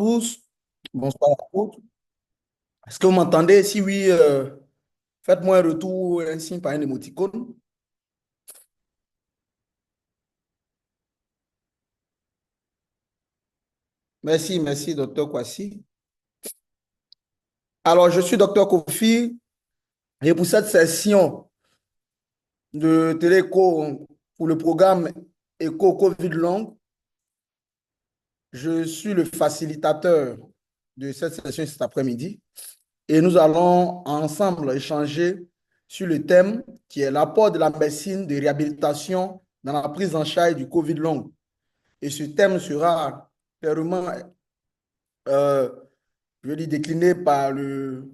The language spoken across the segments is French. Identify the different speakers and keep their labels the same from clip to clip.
Speaker 1: tous. Bonsoir à tous. Est-ce que vous m'entendez? Si oui, faites-moi un retour, un signe par un émoticône. Merci, merci, docteur Kwasi. Alors, je suis docteur Kofi et pour cette session de téléco pour le programme Éco Covid long, je suis le facilitateur de cette session cet après-midi et nous allons ensemble échanger sur le thème qui est l'apport de la médecine de réhabilitation dans la prise en charge du Covid long. Et ce thème sera clairement, euh, je vais dire, décliné par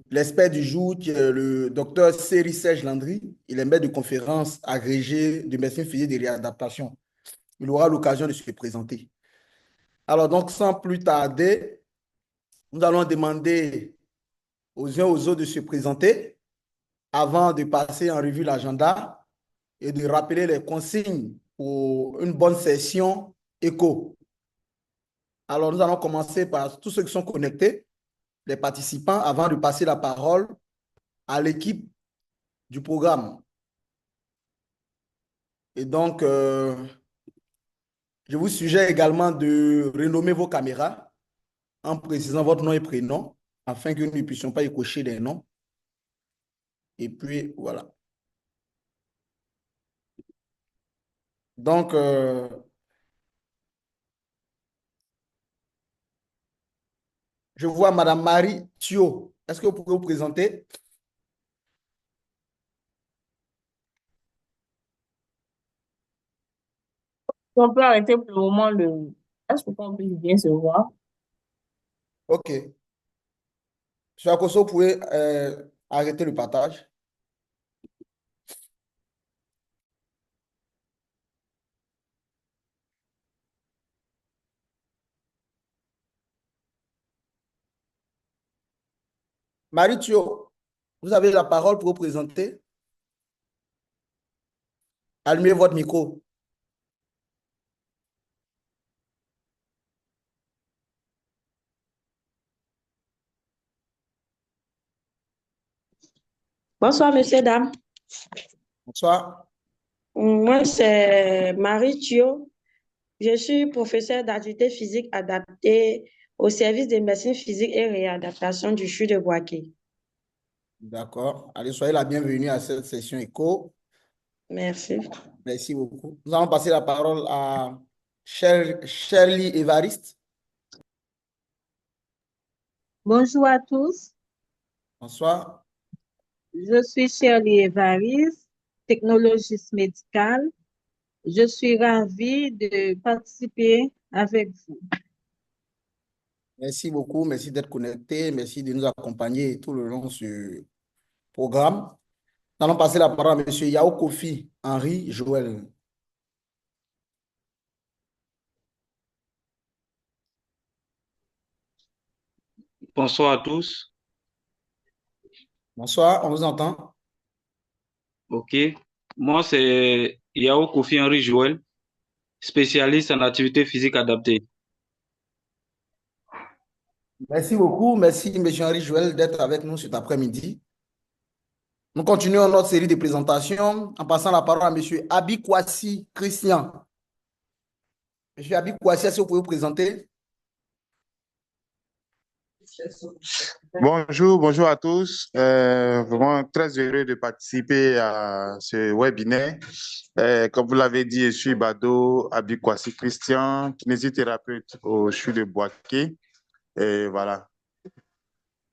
Speaker 1: l'expert du jour, qui est le docteur Seri Serge Landry. Il est maître de conférence agrégé de médecine physique et de réadaptation. Il aura l'occasion de se présenter. Alors, donc, sans plus tarder, nous allons demander aux uns aux autres de se présenter avant de passer en revue l'agenda et de rappeler les consignes pour une bonne session éco. Alors, nous allons commencer par tous ceux qui sont connectés, les participants, avant de passer la parole à l'équipe du programme. Et donc, je vous suggère également de renommer vos caméras en précisant votre nom et prénom afin que nous ne puissions pas y cocher des noms. Et puis, voilà. Donc, je vois Madame Marie Thio. Est-ce que vous pouvez vous présenter?
Speaker 2: On peut arrêter pour le moment le est-ce qu'on peut bien se voir?
Speaker 1: OK. Sur Akoso, vous pouvez arrêter le partage. Marie Thio, vous avez la parole pour vous présenter. Allumez votre micro.
Speaker 3: Bonsoir, monsieur, dames.
Speaker 1: Bonsoir.
Speaker 3: Moi, c'est Marie Thio. Je suis professeure d'activité physique adaptée au service de médecine physique et réadaptation du CHU de Boaké.
Speaker 1: D'accord. Allez, soyez la bienvenue à cette session éco.
Speaker 3: Merci.
Speaker 1: Merci beaucoup. Nous allons passer la parole à Shirley Évariste.
Speaker 4: Bonjour à tous,
Speaker 1: Bonsoir.
Speaker 4: je suis Shirley Evaris, technologiste médicale. Je suis ravie de participer avec vous.
Speaker 1: Merci beaucoup. Merci d'être connecté. Merci de nous accompagner tout le long de ce programme. Nous allons passer la parole à M. Yao Kofi Henri Joël.
Speaker 5: Bonsoir à tous.
Speaker 1: Bonsoir, on vous entend.
Speaker 5: OK. Moi, c'est Yao Kofi Henry Joël, spécialiste en activité physique adaptée.
Speaker 1: Merci beaucoup. Merci, M. Henri Joël, d'être avec nous cet après-midi. Nous continuons notre série de présentations en passant la parole à M. Abi Kwasi Christian. M. Abi Kwasi, est-ce que vous pouvez vous présenter?
Speaker 6: Bonjour à tous. Vraiment très heureux de participer à ce webinaire. Comme vous l'avez dit, je suis Bado Abikwasi Christian, kinésithérapeute au CHU de Boaké. Et voilà,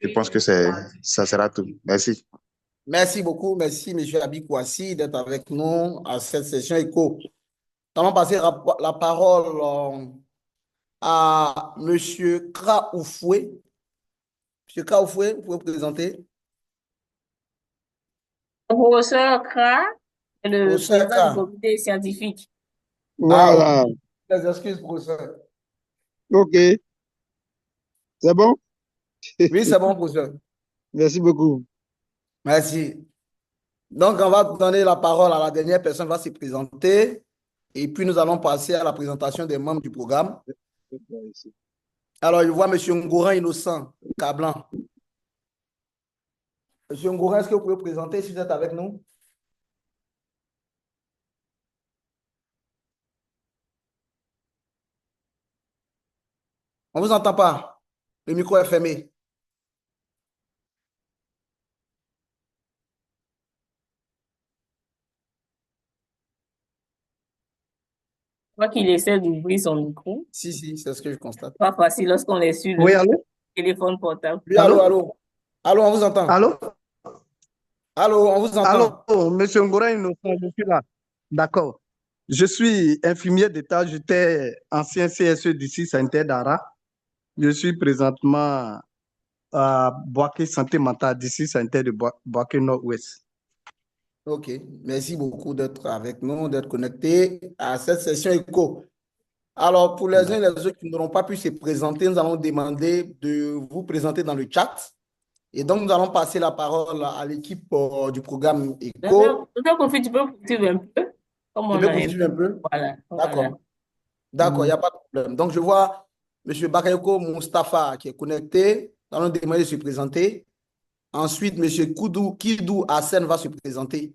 Speaker 6: je pense que ça sera tout. Merci.
Speaker 1: Merci beaucoup. Merci, M. Abi Kwasi, d'être avec nous à cette session éco. Nous allons passer la parole à M. Kraoufoué. M. Kraoufoué, vous pouvez vous présenter?
Speaker 2: Le professeur Kra est le
Speaker 1: Professeur
Speaker 2: président du
Speaker 1: Kra.
Speaker 2: comité scientifique.
Speaker 1: Ah,
Speaker 7: Voilà,
Speaker 1: ok. Les excuses, professeur.
Speaker 7: ok, c'est bon?
Speaker 1: Oui, c'est bon, professeur.
Speaker 7: Merci beaucoup.
Speaker 1: Merci. Donc, on va donner la parole à la dernière personne qui va se présenter. Et puis, nous allons passer à la présentation des membres du programme. Alors, je vois M. Ngouran Innocent, Cablan. Monsieur Ngouran, est-ce que vous pouvez vous présenter si vous êtes avec nous? On ne vous entend pas. Le micro est fermé.
Speaker 2: Je crois qu'il essaie d'ouvrir son micro.
Speaker 1: Si, c'est ce que je constate.
Speaker 2: Pas facile lorsqu'on est sur
Speaker 8: Oui,
Speaker 2: le
Speaker 8: allô?
Speaker 2: téléphone portable.
Speaker 1: Oui,
Speaker 8: Allô?
Speaker 1: allô. Allô, on vous entend.
Speaker 8: Allô?
Speaker 1: Allô, on vous
Speaker 8: Allô,
Speaker 1: entend.
Speaker 8: monsieur Ngora Innocent, je suis là. D'accord. Je suis infirmier d'État, j'étais ancien CSE d'ici Santé d'Ara. Je suis présentement à Boaké Santé Mentale d'ici Santé de Boaké Nord-Ouest.
Speaker 1: OK. Merci beaucoup d'être avec nous, d'être connecté à cette session éco. Alors, pour les uns et les autres qui n'auront pas pu se présenter, nous allons demander de vous présenter dans le chat. Et donc, nous allons passer la parole à l'équipe du programme éco.
Speaker 2: Docteur Kofi, tu peux poursuivre un peu? Comme
Speaker 1: Je
Speaker 2: on
Speaker 1: vais
Speaker 2: a un
Speaker 1: poursuivre un peu.
Speaker 2: Voilà.
Speaker 1: D'accord. D'accord, il n'y a pas de problème. Donc, je vois M. Bakayoko Mustafa qui est connecté. Nous allons demander de se présenter. Ensuite, M. Kidou Hassen va se présenter.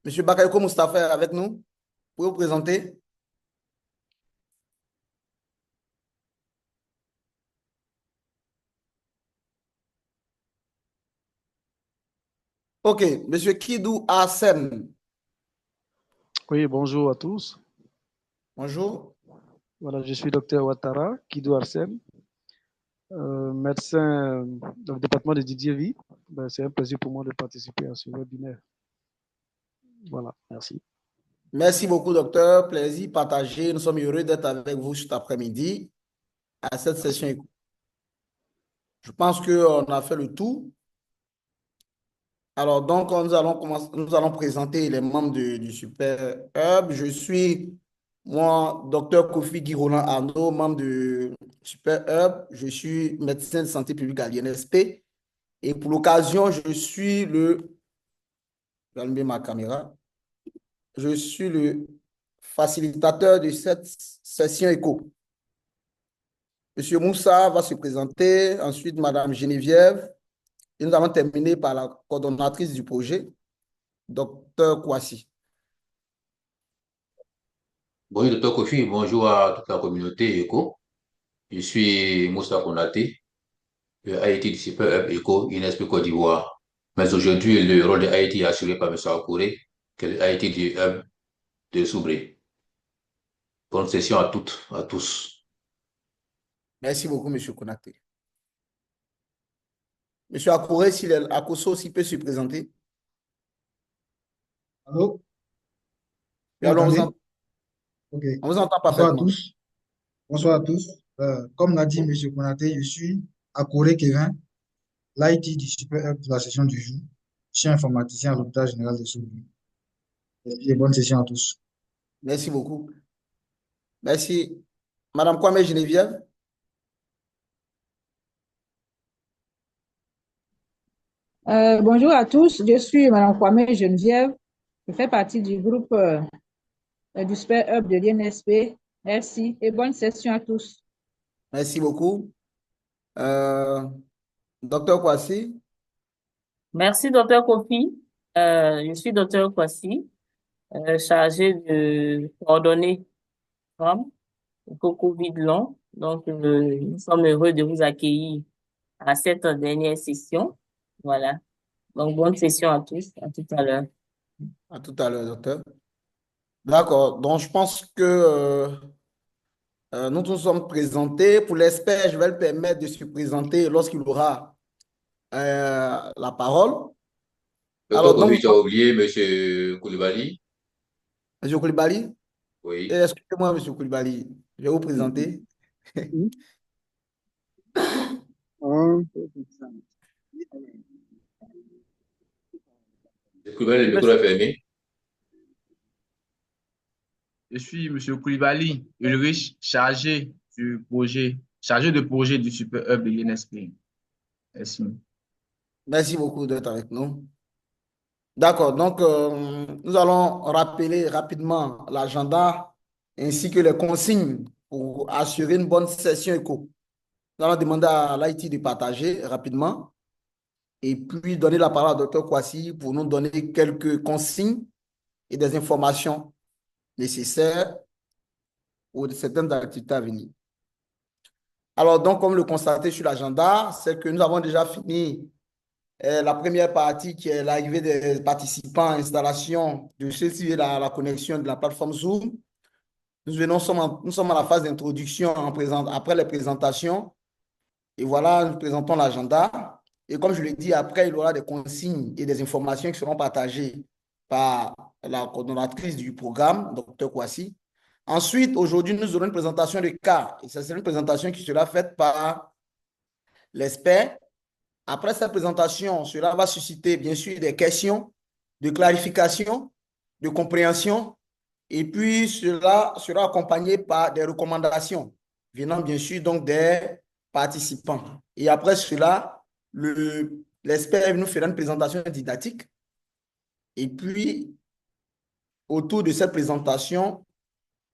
Speaker 1: Monsieur Bakayoko Mustafa est avec nous. Vous pouvez vous présenter? OK. Monsieur Kidou Hassen.
Speaker 9: Oui, bonjour à tous.
Speaker 1: Bonjour.
Speaker 9: Voilà, je suis docteur Ouattara, Kidou Arsène, médecin dans le département de Didier Vie. C'est un plaisir pour moi de participer à ce webinaire. Voilà, merci.
Speaker 1: Merci beaucoup, docteur. Plaisir partagé. Nous sommes heureux d'être avec vous cet après-midi à cette session. Je pense qu'on a fait le tour. Alors, donc, nous allons présenter les membres du Super Hub. Je suis, moi, docteur Kofi Guy Roland Arnaud, membre du Super Hub. Je suis médecin de santé publique à l'INSP. Et pour l'occasion, je suis je vais allumer ma caméra. Je suis le facilitateur de cette session éco. Monsieur Moussa va se présenter, ensuite Madame Geneviève, et nous allons terminer par la coordonnatrice du projet, Docteur Kouassi.
Speaker 10: Bonjour, docteur Kofi. Bonjour à toute la communauté ECO. Je suis Moussa Konaté, le Haïti du Super Hub ECO, INSP Côte d'Ivoire. Mais aujourd'hui, le rôle de Haïti est assuré par M. Akouré, qui est le Haïti du Hub de Soubré. Bonne session à toutes, à tous.
Speaker 1: Merci beaucoup, Monsieur Konaté. Monsieur Akouré, s'il est Akoso, s'il peut se présenter.
Speaker 7: Allô?
Speaker 1: Et alors,
Speaker 7: OK.
Speaker 1: on vous entend
Speaker 7: Bonsoir à
Speaker 1: parfaitement.
Speaker 7: tous. Bonsoir à tous. Comme l'a dit M. Konaté, je suis Akouré Kevin, l'IT du Super Hub de la session du jour. Je suis informaticien à l'hôpital général de Soubry. Et bonne session à tous.
Speaker 1: Merci beaucoup. Merci. Madame Kwame Geneviève.
Speaker 11: Bonjour à tous, je suis Mme Kwame Geneviève, je fais partie du groupe du Super Hub de l'INSP. Merci et bonne session à tous.
Speaker 1: Merci beaucoup. Docteur Kouassi.
Speaker 2: Merci, docteur Kofi. Je suis docteur Kwasi, chargé de coordonner le Covid long. Donc, nous sommes heureux de vous accueillir à cette dernière session. Voilà. Donc, bonne session à tous. À tout à l'heure.
Speaker 1: À tout à l'heure, docteur. D'accord. Donc, je pense que nous nous sommes présentés. Pour l'expert, je vais le permettre de se présenter lorsqu'il aura la parole.
Speaker 10: Docteur
Speaker 1: Alors, donc,
Speaker 10: Kofi, tu as oublié M. Koulibaly?
Speaker 1: M. Koulibaly,
Speaker 10: Oui.
Speaker 1: excusez-moi, M. Koulibaly, je vais vous présenter.
Speaker 10: Koulibaly, le micro est fermé.
Speaker 12: Je suis M. Koulibaly Ulrich, chargé de projet du Super Hub de l'INSP. Merci.
Speaker 1: Merci beaucoup d'être avec nous. D'accord, donc nous allons rappeler rapidement l'agenda ainsi que les consignes pour assurer une bonne session éco. Nous allons demander à l'IT de partager rapidement et puis donner la parole à Dr. Kwasi pour nous donner quelques consignes et des informations nécessaires pour certaines activités à venir. Alors, donc, comme le constaté sur l'agenda, c'est que nous avons déjà fini la première partie qui est l'arrivée des participants, installation de ceux-ci et la connexion de la plateforme Zoom. Nous sommes à la phase d'introduction après les présentations. Et voilà, nous présentons l'agenda. Et comme je l'ai dit, après, il y aura des consignes et des informations qui seront partagées par la coordonnatrice du programme, Dr. Kwasi. Ensuite, aujourd'hui, nous aurons une présentation de cas. Et ça, c'est une présentation qui sera faite par l'expert. Après cette présentation, cela va susciter bien sûr des questions de clarification, de compréhension, et puis cela sera accompagné par des recommandations venant bien sûr donc des participants. Et après cela, l'expert nous fera une présentation didactique, et puis autour de cette présentation,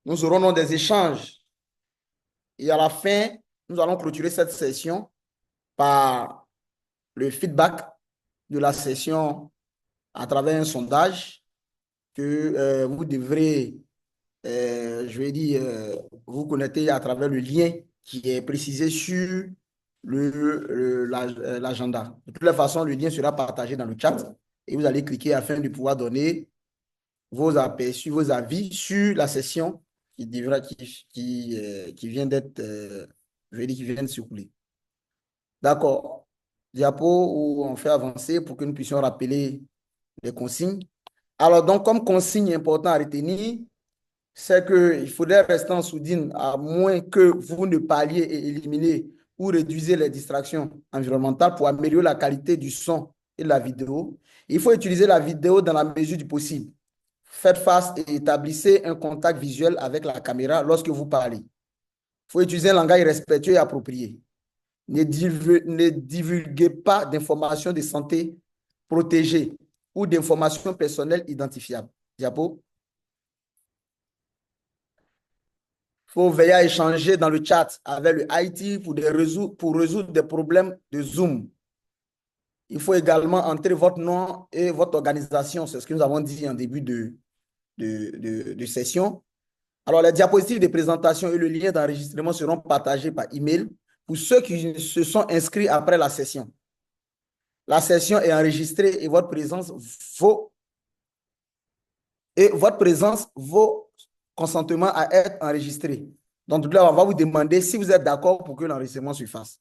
Speaker 1: nous aurons donc des échanges. Et à la fin, nous allons clôturer cette session par le feedback de la session à travers un sondage que vous devrez, je vais dire, vous connecter à travers le lien qui est précisé sur l'agenda. De toutes les façons, le lien sera partagé dans le chat et vous allez cliquer afin de pouvoir donner vos aperçus, vos avis sur la session qui vient d'être, je vais dire, qui vient de s'écouler. D'accord. Diapo où on fait avancer pour que nous puissions rappeler les consignes. Alors, donc, comme consigne importante à retenir, c'est qu'il faudrait rester en sourdine à moins que vous ne parliez et éliminer ou réduisez les distractions environnementales pour améliorer la qualité du son et de la vidéo. Il faut utiliser la vidéo dans la mesure du possible. Faites face et établissez un contact visuel avec la caméra lorsque vous parlez. Il faut utiliser un langage respectueux et approprié. Ne divulguez pas d'informations de santé protégées ou d'informations personnelles identifiables. Diapo. Il faut veiller à échanger dans le chat avec le IT pour résoudre des problèmes de Zoom. Il faut également entrer votre nom et votre organisation. C'est ce que nous avons dit en début de session. Alors, les diapositives de présentation et le lien d'enregistrement seront partagés par email pour ceux qui se sont inscrits après la session. La session est enregistrée et votre présence vaut consentement à être enregistré. Donc, là, on va vous demander si vous êtes d'accord pour que l'enregistrement se fasse.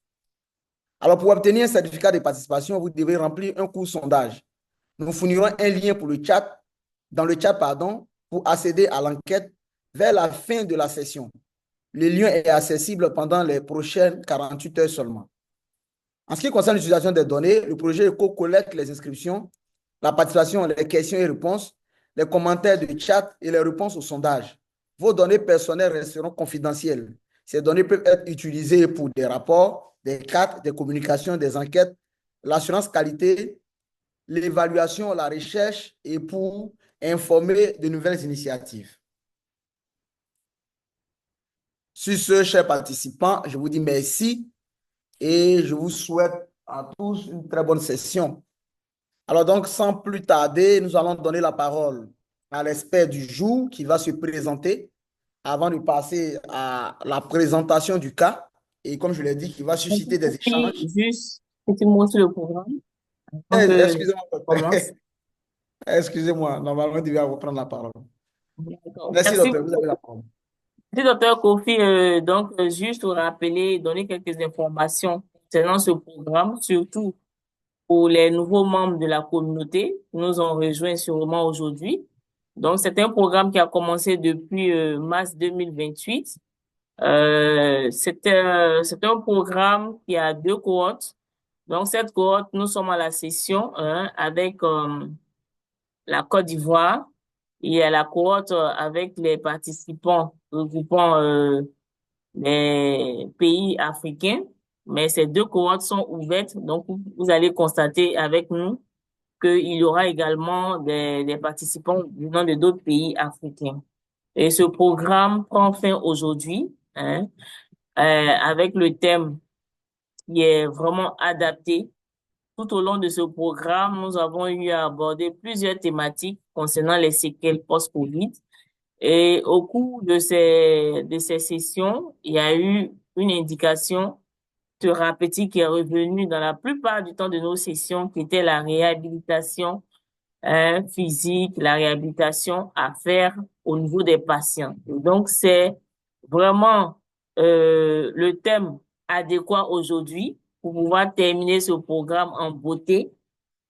Speaker 1: Alors, pour obtenir un certificat de participation, vous devez remplir un court sondage. Nous fournirons un lien dans le chat, pour accéder à l'enquête vers la fin de la session. Le lien est accessible pendant les prochaines 48 heures seulement. En ce qui concerne l'utilisation des données, le projet ECO collecte les inscriptions, la participation, les questions et réponses, les commentaires de chat et les réponses au sondage. Vos données personnelles resteront confidentielles. Ces données peuvent être utilisées pour des rapports, des cartes, des communications, des enquêtes, l'assurance qualité, l'évaluation, la recherche et pour informer de nouvelles initiatives. Sur ce, chers participants, je vous dis merci et je vous souhaite à tous une très bonne session. Alors donc, sans plus tarder, nous allons donner la parole à l'expert du jour qui va se présenter avant de passer à la présentation du cas. Et comme je l'ai dit, qui va susciter des échanges.
Speaker 2: Juste, petit mot sur le programme.
Speaker 1: Excusez-moi. Excusez-moi, normalement, je vais reprendre la parole. Merci, docteur, vous avez la parole.
Speaker 2: Merci, docteur Kofi. Donc, juste pour rappeler, donner quelques informations concernant ce programme, surtout pour les nouveaux membres de la communauté qui nous ont rejoints sûrement aujourd'hui. Donc, c'est un programme qui a commencé depuis mars 2028. C'est un programme qui a 2 cohortes. Donc, cette cohorte, nous sommes à la session 1 avec la Côte d'Ivoire et à la cohorte avec les participants regroupant les pays africains. Mais ces 2 cohortes sont ouvertes. Donc, vous allez constater avec nous qu'il y aura également des participants venant de d'autres pays africains. Et ce programme prend fin aujourd'hui, hein, avec le thème qui est vraiment adapté. Tout au long de ce programme, nous avons eu à aborder plusieurs thématiques concernant les séquelles post-Covid. Et au cours de ces sessions, il y a eu une indication thérapeutique qui est revenue dans la plupart du temps de nos sessions, qui était la réhabilitation physique, la réhabilitation à faire au niveau des patients. Et donc, c'est vraiment le thème adéquat aujourd'hui pour pouvoir terminer ce programme en beauté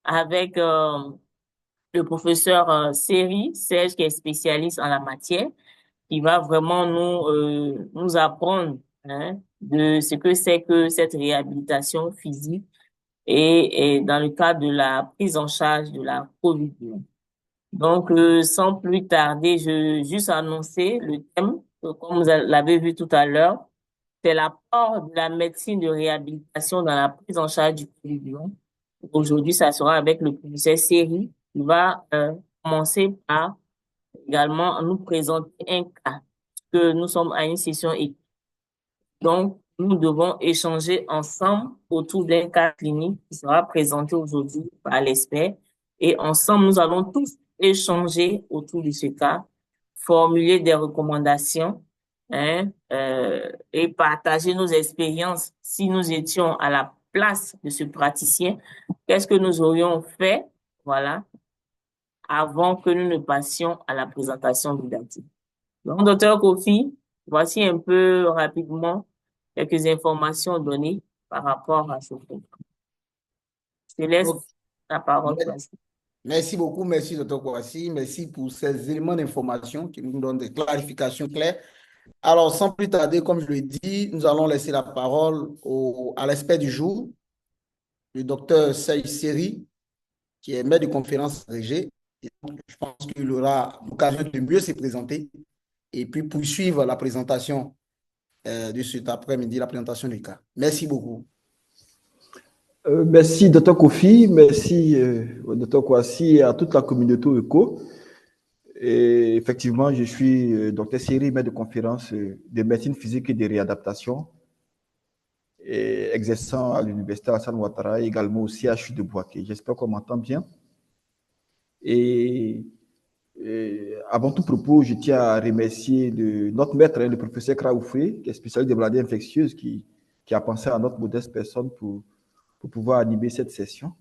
Speaker 2: avec le professeur Seri, Serge, qui est spécialiste en la matière, qui va vraiment nous apprendre de ce que c'est que cette réhabilitation physique et dans le cadre de la prise en charge de la COVID-19. Donc, sans plus tarder, je juste annoncer le thème, comme vous l'avez vu tout à l'heure, c'est l'apport de la médecine de réhabilitation dans la prise en charge du COVID-19. Aujourd'hui, ça sera avec le professeur Seri, qui va commencer par également nous présenter un cas, que nous sommes à une session équipe. Donc, nous devons échanger ensemble autour d'un cas clinique qui sera présenté aujourd'hui par l'expert. Et ensemble, nous allons tous échanger autour de ce cas, formuler des recommandations, et partager nos expériences. Si nous étions à la place de ce praticien, qu'est-ce que nous aurions fait, voilà, avant que nous ne passions à la présentation didactique. Donc, docteur Kofi, voici un peu rapidement quelques informations données par rapport à ce programme. Je te laisse la parole.
Speaker 1: Merci beaucoup, merci Dr. Kouassi, merci pour ces éléments d'information qui nous donnent des clarifications claires. Alors, sans plus tarder, comme je l'ai dit, nous allons laisser la parole à l'expert du jour, le docteur Serge Seri, qui est maître de conférence agrégé. Je pense qu'il aura l'occasion de mieux se présenter et puis poursuivre la présentation de cet après-midi, la présentation du cas. Merci beaucoup.
Speaker 13: Merci, Dr. Kofi, merci, Dr. Kouassi, et à toute la communauté ECO. Et effectivement, je suis Dr. Seri, maître de conférence de médecine physique et de réadaptation, et exerçant à l'Université Alassane Ouattara, également au CHU de Bouaké. J'espère qu'on m'entend bien. Et avant tout propos, je tiens à remercier notre maître, le professeur Kraoufé, qui est spécialiste des maladies infectieuses, qui a pensé à notre modeste personne pour pouvoir animer cette session.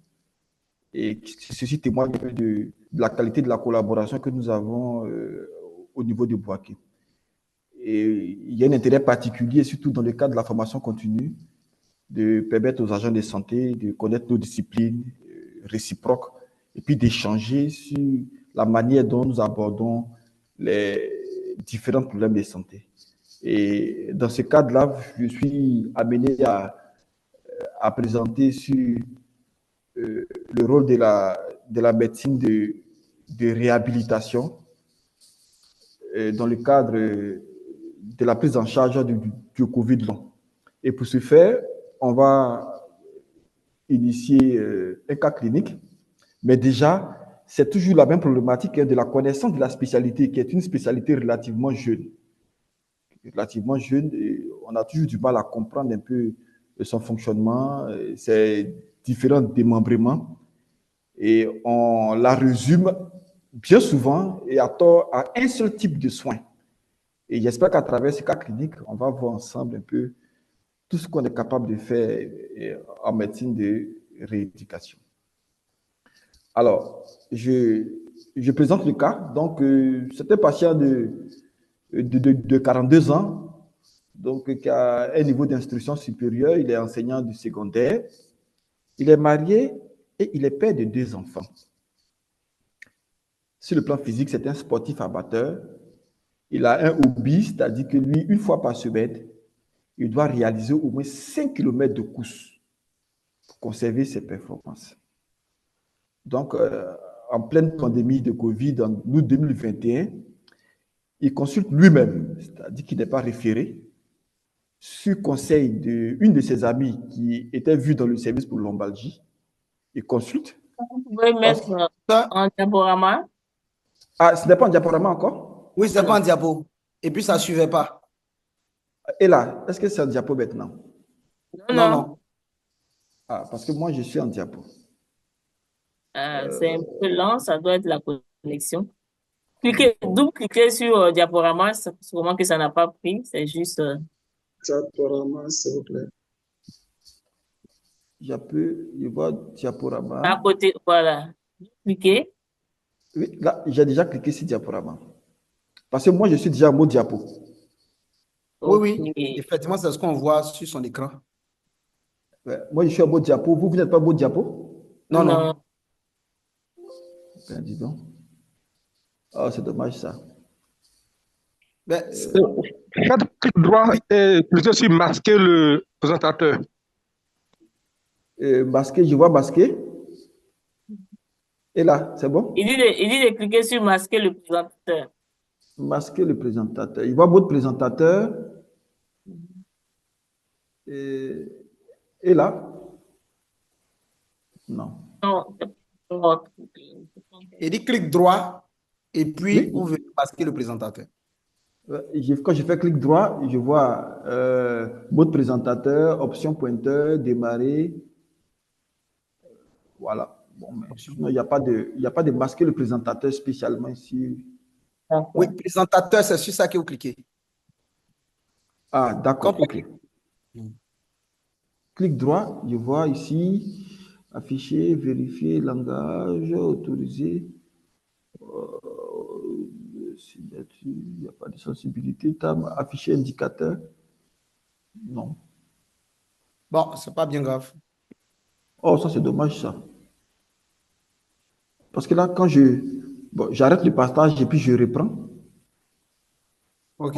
Speaker 13: Et ceci témoigne de la qualité de la collaboration que nous avons au niveau de Bouaké. Et il y a un intérêt particulier, surtout dans le cadre de la formation continue, de permettre aux agents de santé de connaître nos disciplines réciproques et puis d'échanger sur la manière dont nous abordons les différents problèmes de santé. Et dans ce cadre-là, je suis amené à présenter sur le rôle de la médecine de réhabilitation dans le cadre de la prise en charge du Covid long. Et pour ce faire, on va initier un cas clinique, mais déjà, c'est toujours la même problématique de la connaissance de la spécialité, qui est une spécialité relativement jeune. Relativement jeune, et on a toujours du mal à comprendre un peu son fonctionnement, ses différents démembrements, et on la résume bien souvent et à tort à un seul type de soins. Et j'espère qu'à travers ce cas clinique, on va voir ensemble un peu tout ce qu'on est capable de faire en médecine de rééducation. Alors, je présente le cas. Donc, c'est un patient de 42 ans, donc qui a un niveau d'instruction supérieur. Il est enseignant du secondaire. Il est marié et il est père de 2 enfants. Sur le plan physique, c'est un sportif amateur. Il a un hobby, c'est-à-dire que lui, une fois par semaine, il doit réaliser au moins 5 km de course pour conserver ses performances. Donc, en pleine pandémie de Covid, en août 2021, il consulte lui-même, c'est-à-dire qu'il n'est pas référé, sur conseil d'une de ses amies qui était vue dans le service pour lombalgie. Il consulte
Speaker 2: Vous pouvez mettre en diaporama.
Speaker 13: Ah, ce n'est pas un diaporama encore?
Speaker 1: Oui, ce n'est pas un diapo. Et puis, ça ne suivait pas.
Speaker 13: Et là, est-ce que c'est un diapo maintenant?
Speaker 1: Non, non.
Speaker 13: Ah, parce que moi, je suis en diapo.
Speaker 2: C'est un peu lent, ça doit être la connexion. Double-cliquez sur diaporama, c'est sûrement que ça n'a pas pris, c'est juste...
Speaker 7: Diaporama, s'il vous plaît.
Speaker 13: Je vois diaporama.
Speaker 2: À côté, voilà. Cliquez.
Speaker 13: Oui, là, j'ai déjà cliqué sur diaporama. Parce que moi, je suis déjà en mode diapo.
Speaker 1: Oui, oui. Effectivement, c'est ce qu'on voit sur son écran.
Speaker 13: Ouais, moi, je suis en mode diapo. Vous n'êtes pas en mode diapo?
Speaker 1: Non, non.
Speaker 13: Ben, dis donc. Oh, c'est dommage, ça.
Speaker 14: Faites clic droit et cliquez sur masquer le présentateur.
Speaker 13: Masquer, je vois masquer. Et là, c'est bon?
Speaker 2: Il dit de cliquer sur masquer le présentateur.
Speaker 13: Masquer le présentateur. Il voit votre présentateur. Et là? Non.
Speaker 2: Non.
Speaker 1: Il dit clic droit et puis
Speaker 13: Oui.
Speaker 1: vous venez masquer le présentateur.
Speaker 13: Quand je fais clic droit, je vois mode présentateur, option pointeur, démarrer. Voilà. Bon, mais sinon, il n'y a pas de masquer le présentateur spécialement ici.
Speaker 1: Oui, présentateur, c'est sur ça que vous cliquez.
Speaker 13: Ah, d'accord, ok. Clic droit, je vois ici, afficher, vérifier, langage, autoriser. Signature, il n'y a pas de sensibilité. Afficher indicateur. Non.
Speaker 1: Bon, c'est pas bien grave.
Speaker 13: Oh, ça c'est dommage ça. Parce que là, quand j'arrête le partage et puis je reprends.
Speaker 1: Ok,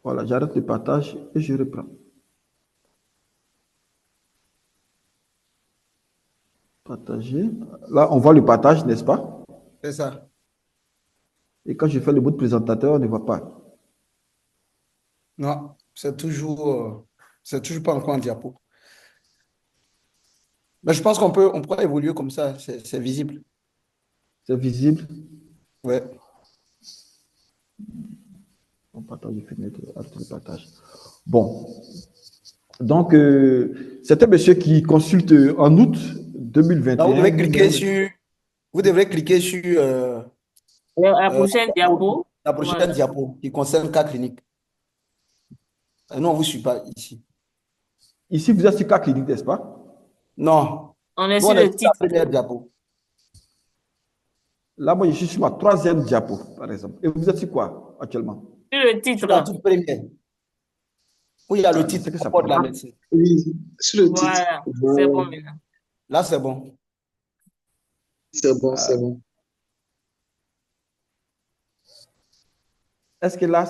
Speaker 13: Voilà, j'arrête le partage et je reprends. Partager. Là, on voit le partage, n'est-ce pas?
Speaker 1: C'est ça.
Speaker 13: Et quand je fais le mode présentateur, on ne voit pas.
Speaker 1: Non, c'est toujours pas encore en diapo. Mais je pense on pourra évoluer comme ça, c'est visible.
Speaker 13: C'est visible?
Speaker 1: Ouais.
Speaker 13: On partage les fenêtres, arrête le partage. Bon. Donc, c'est un monsieur qui consulte en août 2021.
Speaker 1: Donc, vous devrez cliquer sur
Speaker 2: la prochaine diapo.
Speaker 1: La prochaine diapo qui concerne cas clinique. Nous, on ne vous suit pas ici.
Speaker 13: Ici, vous êtes sur cas clinique, n'est-ce pas?
Speaker 1: Non.
Speaker 2: On est sur le titre.
Speaker 1: La première diapo.
Speaker 13: Là, moi, je suis sur ma 3e diapo, par exemple. Et vous êtes sur quoi actuellement?
Speaker 2: Sur le titre.
Speaker 1: Sur la toute première. Où il y a le titre,
Speaker 13: ça
Speaker 1: de la médecine.
Speaker 7: Oui, sur le titre.
Speaker 2: Voilà, c'est bon maintenant.
Speaker 1: Là, c'est bon.
Speaker 7: C'est bon, c'est bon.
Speaker 13: Est-ce que là,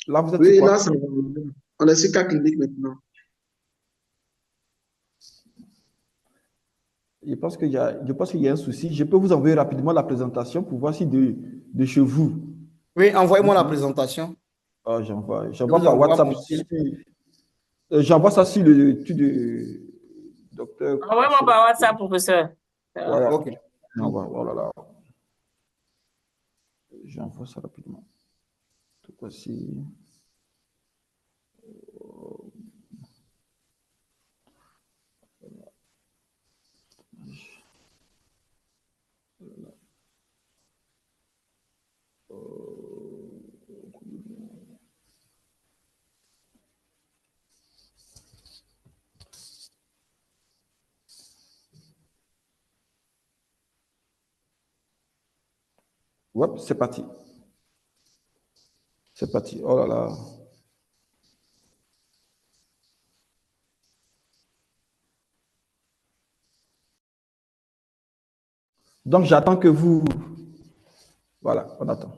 Speaker 13: vous êtes
Speaker 7: oui,
Speaker 13: sur quoi?
Speaker 7: Là, c'est bon. On est sur cas clinique maintenant.
Speaker 13: Je pense qu'il y a un souci. Je peux vous envoyer rapidement la présentation pour voir si de chez vous.
Speaker 1: Oui, envoyez-moi la présentation.
Speaker 13: Oh, j'envoie par WhatsApp. J'envoie ça sur le docteur.
Speaker 2: Envoyez-moi par WhatsApp, professeur.
Speaker 13: Voilà.
Speaker 1: Ok.
Speaker 13: Oh là là. J'envoie ça rapidement. Tout voici. Hop, c'est parti. C'est parti. Oh là là. Donc, j'attends que vous... Voilà, on attend.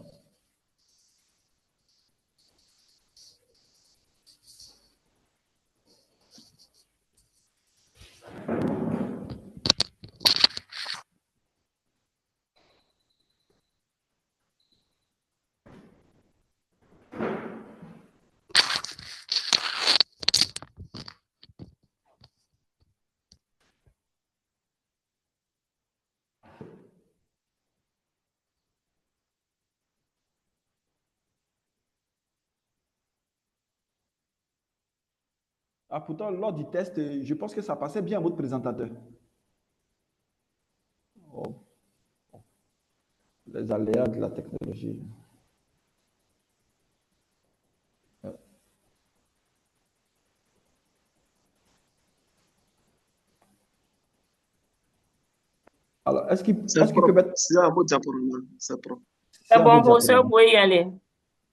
Speaker 13: Ah, pourtant, lors du test, je pense que ça passait bien à votre présentateur. Oh, les aléas de la technologie. Alors, est-ce qu'il peut mettre...
Speaker 15: C'est un mot diaporama. C'est propre.
Speaker 2: C'est
Speaker 13: un
Speaker 2: bon,
Speaker 13: mot
Speaker 2: professeur, vous
Speaker 13: diaporama.
Speaker 2: pouvez y aller.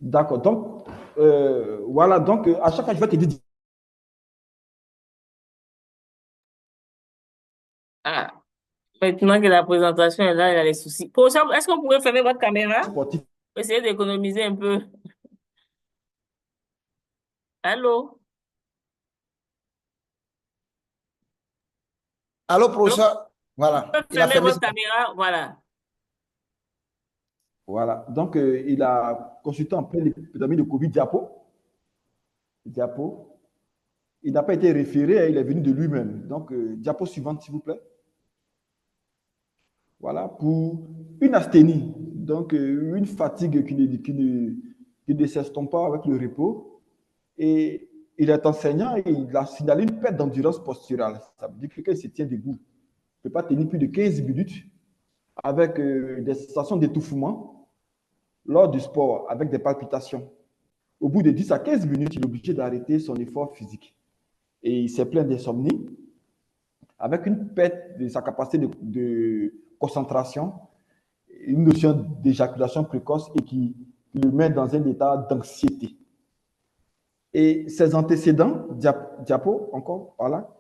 Speaker 13: D'accord. Donc, voilà. Donc, à chaque fois, je vais te dire...
Speaker 2: Ah, maintenant que la présentation est là, il y a les soucis. Professeur, est-ce que vous pouvez fermer votre caméra?
Speaker 13: Sportif.
Speaker 2: Essayez d'économiser un peu. Allô?
Speaker 1: Allô,
Speaker 2: Allô?
Speaker 1: professeur? Voilà,
Speaker 2: Vous pouvez
Speaker 1: il a
Speaker 2: fermer
Speaker 1: fermé
Speaker 2: votre
Speaker 1: sa...
Speaker 2: caméra? Voilà.
Speaker 13: Voilà. Donc, il a consulté en plein l'épidémie de Covid diapo. Il n'a pas été référé, il est venu de lui-même. Donc, diapo suivante, s'il vous plaît. Voilà, pour une asthénie, donc une fatigue qui ne s'estompe pas avec le repos. Et il est enseignant et il a signalé une perte d'endurance posturale. Ça veut dire que quelqu'un se tient debout. Il ne peut pas tenir plus de 15 minutes avec des sensations d'étouffement lors du sport, avec des palpitations. Au bout de 10 à 15 minutes, il est obligé d'arrêter son effort physique. Et il s'est plaint d'insomnie, avec une perte de sa capacité de concentration, une notion d'éjaculation précoce et qui le met dans un état d'anxiété. Et ses antécédents, diapo encore, voilà,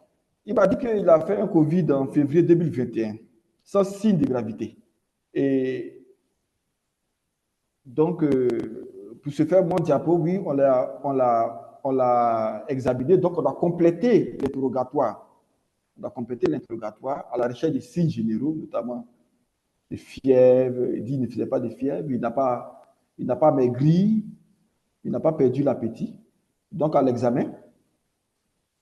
Speaker 13: il m'a dit qu'il a fait un Covid en février 2021, sans signe de gravité. Et donc, pour ce faire, mon diapo, oui, on l'a examiné, donc on a complété l'interrogatoire. On a complété l'interrogatoire à la recherche des signes généraux, notamment de fièvre. Il dit qu'il ne faisait pas de fièvre, il n'a pas maigri, il n'a pas perdu l'appétit. Donc, à l'examen,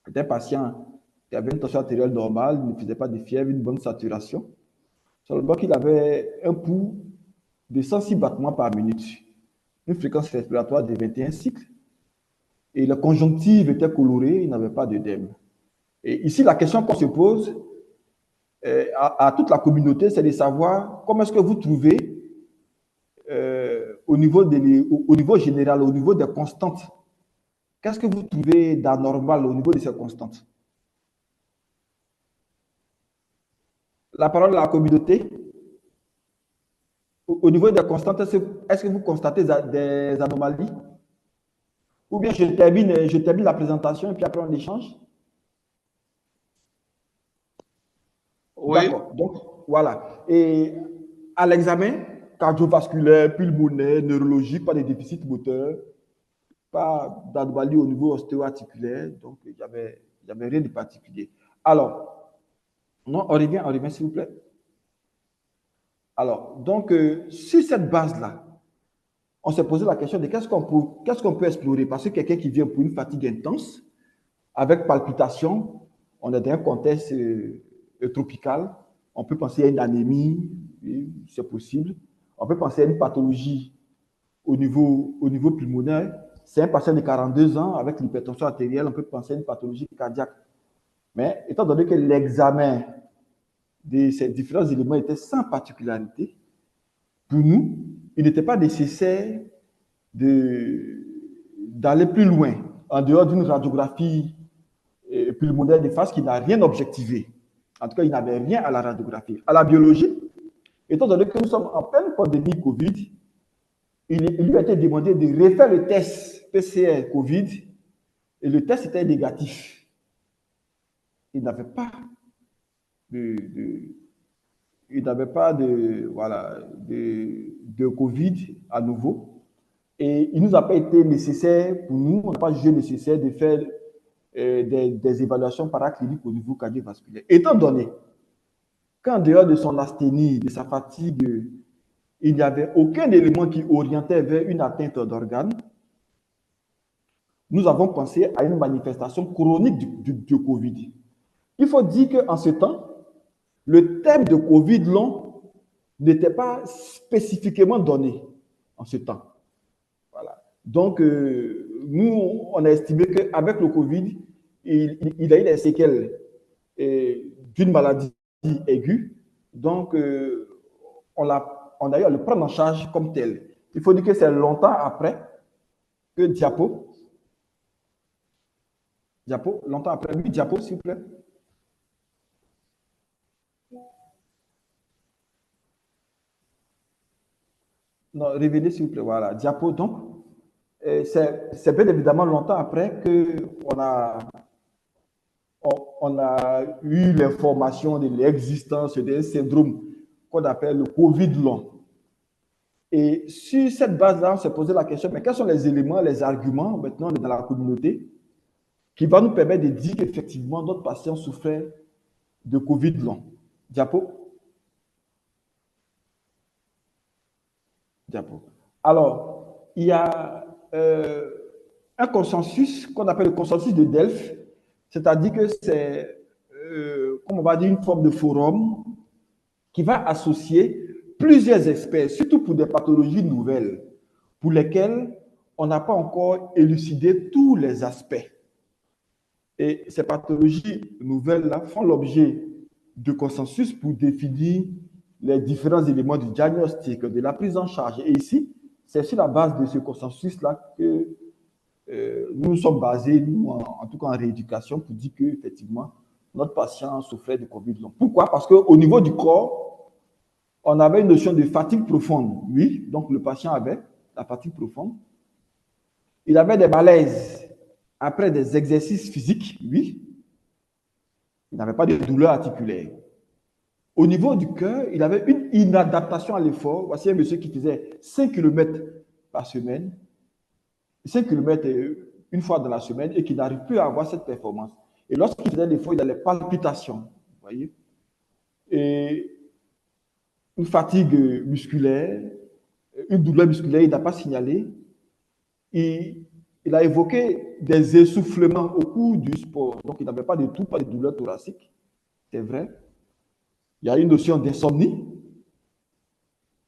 Speaker 13: c'était un patient qui avait une tension artérielle normale, il ne faisait pas de fièvre, une bonne saturation. Seulement qu'il avait un pouls de 106 battements par minute, une fréquence respiratoire de 21 cycles, et la conjonctive était colorée, il n'avait pas d'œdème. Et ici, la question qu'on se pose à toute la communauté, c'est de savoir comment est-ce que vous trouvez au niveau général, au niveau des constantes, qu'est-ce que vous trouvez d'anormal au niveau de ces constantes? La parole à la communauté. Au niveau des constantes, est-ce que vous constatez des anomalies? Ou bien je termine la présentation et puis après on échange?
Speaker 15: Oui.
Speaker 13: D'accord. Donc, voilà. Et à l'examen, cardiovasculaire, pulmonaire, neurologique, pas de déficit moteur, pas d'anomalie au niveau ostéo-articulaire, donc il n'y avait rien de particulier. Alors, non, on revient s'il vous plaît. Alors, donc, sur cette base-là, on s'est posé la question de qu'est-ce qu'on peut explorer, parce que quelqu'un qui vient pour une fatigue intense, avec palpitation, on est dans un contexte tropical, on peut penser à une anémie, oui, c'est possible. On peut penser à une pathologie au niveau pulmonaire. C'est un patient de 42 ans avec l'hypertension artérielle, on peut penser à une pathologie cardiaque. Mais étant donné que l'examen de ces différents éléments était sans particularité, pour nous, il n'était pas nécessaire d'aller plus loin, en dehors d'une radiographie pulmonaire de face qui n'a rien objectivé. En tout cas, il n'avait rien à la radiographie. À la biologie, étant donné que nous sommes en pleine pandémie Covid, il lui a été demandé de refaire le test PCR Covid et le test était négatif. Il n'avait pas de Covid à nouveau. Et il ne nous a pas été nécessaire, pour nous, on n'a pas jugé nécessaire de faire des évaluations paracliniques au niveau cardiovasculaire. Étant donné qu'en dehors de son asthénie, de sa fatigue, il n'y avait aucun élément qui orientait vers une atteinte d'organes, nous avons pensé à une manifestation chronique du Covid. Il faut dire qu'en ce temps, le thème de Covid long n'était pas spécifiquement donné en ce temps. Voilà. Donc, nous, on a estimé qu'avec le Covid, il a eu des séquelles d'une maladie aiguë. Donc, on a eu à le prendre en charge comme tel. Il faut dire que c'est longtemps après que Diapo, longtemps après, oui, Diapo, s'il vous plaît. Non, revenez, s'il vous plaît, voilà, Diapo, donc, c'est bien évidemment longtemps après qu'on a eu l'information de l'existence d'un syndrome qu'on appelle le Covid long. Et sur cette base-là, on s'est posé la question, mais quels sont les éléments, les arguments, maintenant, dans la communauté, qui va nous permettre de dire qu'effectivement, notre patient souffrait de Covid long. Diapo. Alors, il y a un consensus qu'on appelle le consensus de Delft, c'est-à-dire que c'est, comme on va dire, une forme de forum qui va associer plusieurs experts, surtout pour des pathologies nouvelles, pour lesquelles on n'a pas encore élucidé tous les aspects. Et ces pathologies nouvelles-là font l'objet de consensus pour définir les différents éléments du diagnostic, de la prise en charge. Et ici, c'est sur la base de ce consensus-là que nous sommes basés, nous, en tout cas en rééducation, pour dire qu'effectivement, notre patient souffrait de Covid long. Pourquoi? Parce qu'au niveau du corps, on avait une notion de fatigue profonde. Oui, donc le patient avait la fatigue profonde. Il avait des malaises après des exercices physiques. Oui. Il n'avait pas de douleur articulaire. Au niveau du cœur, il avait une inadaptation à l'effort. Voici un monsieur qui faisait 5 km par semaine, 5 km une fois dans la semaine et qui n'arrive plus à avoir cette performance. Et lorsqu'il faisait l'effort, il a les palpitations. Vous voyez? Et une fatigue musculaire, une douleur musculaire, il n'a pas signalé. Il a évoqué des essoufflements au cours du sport. Donc, il n'avait pas de tout, pas de douleur thoracique. C'est vrai. Il y a une notion d'insomnie.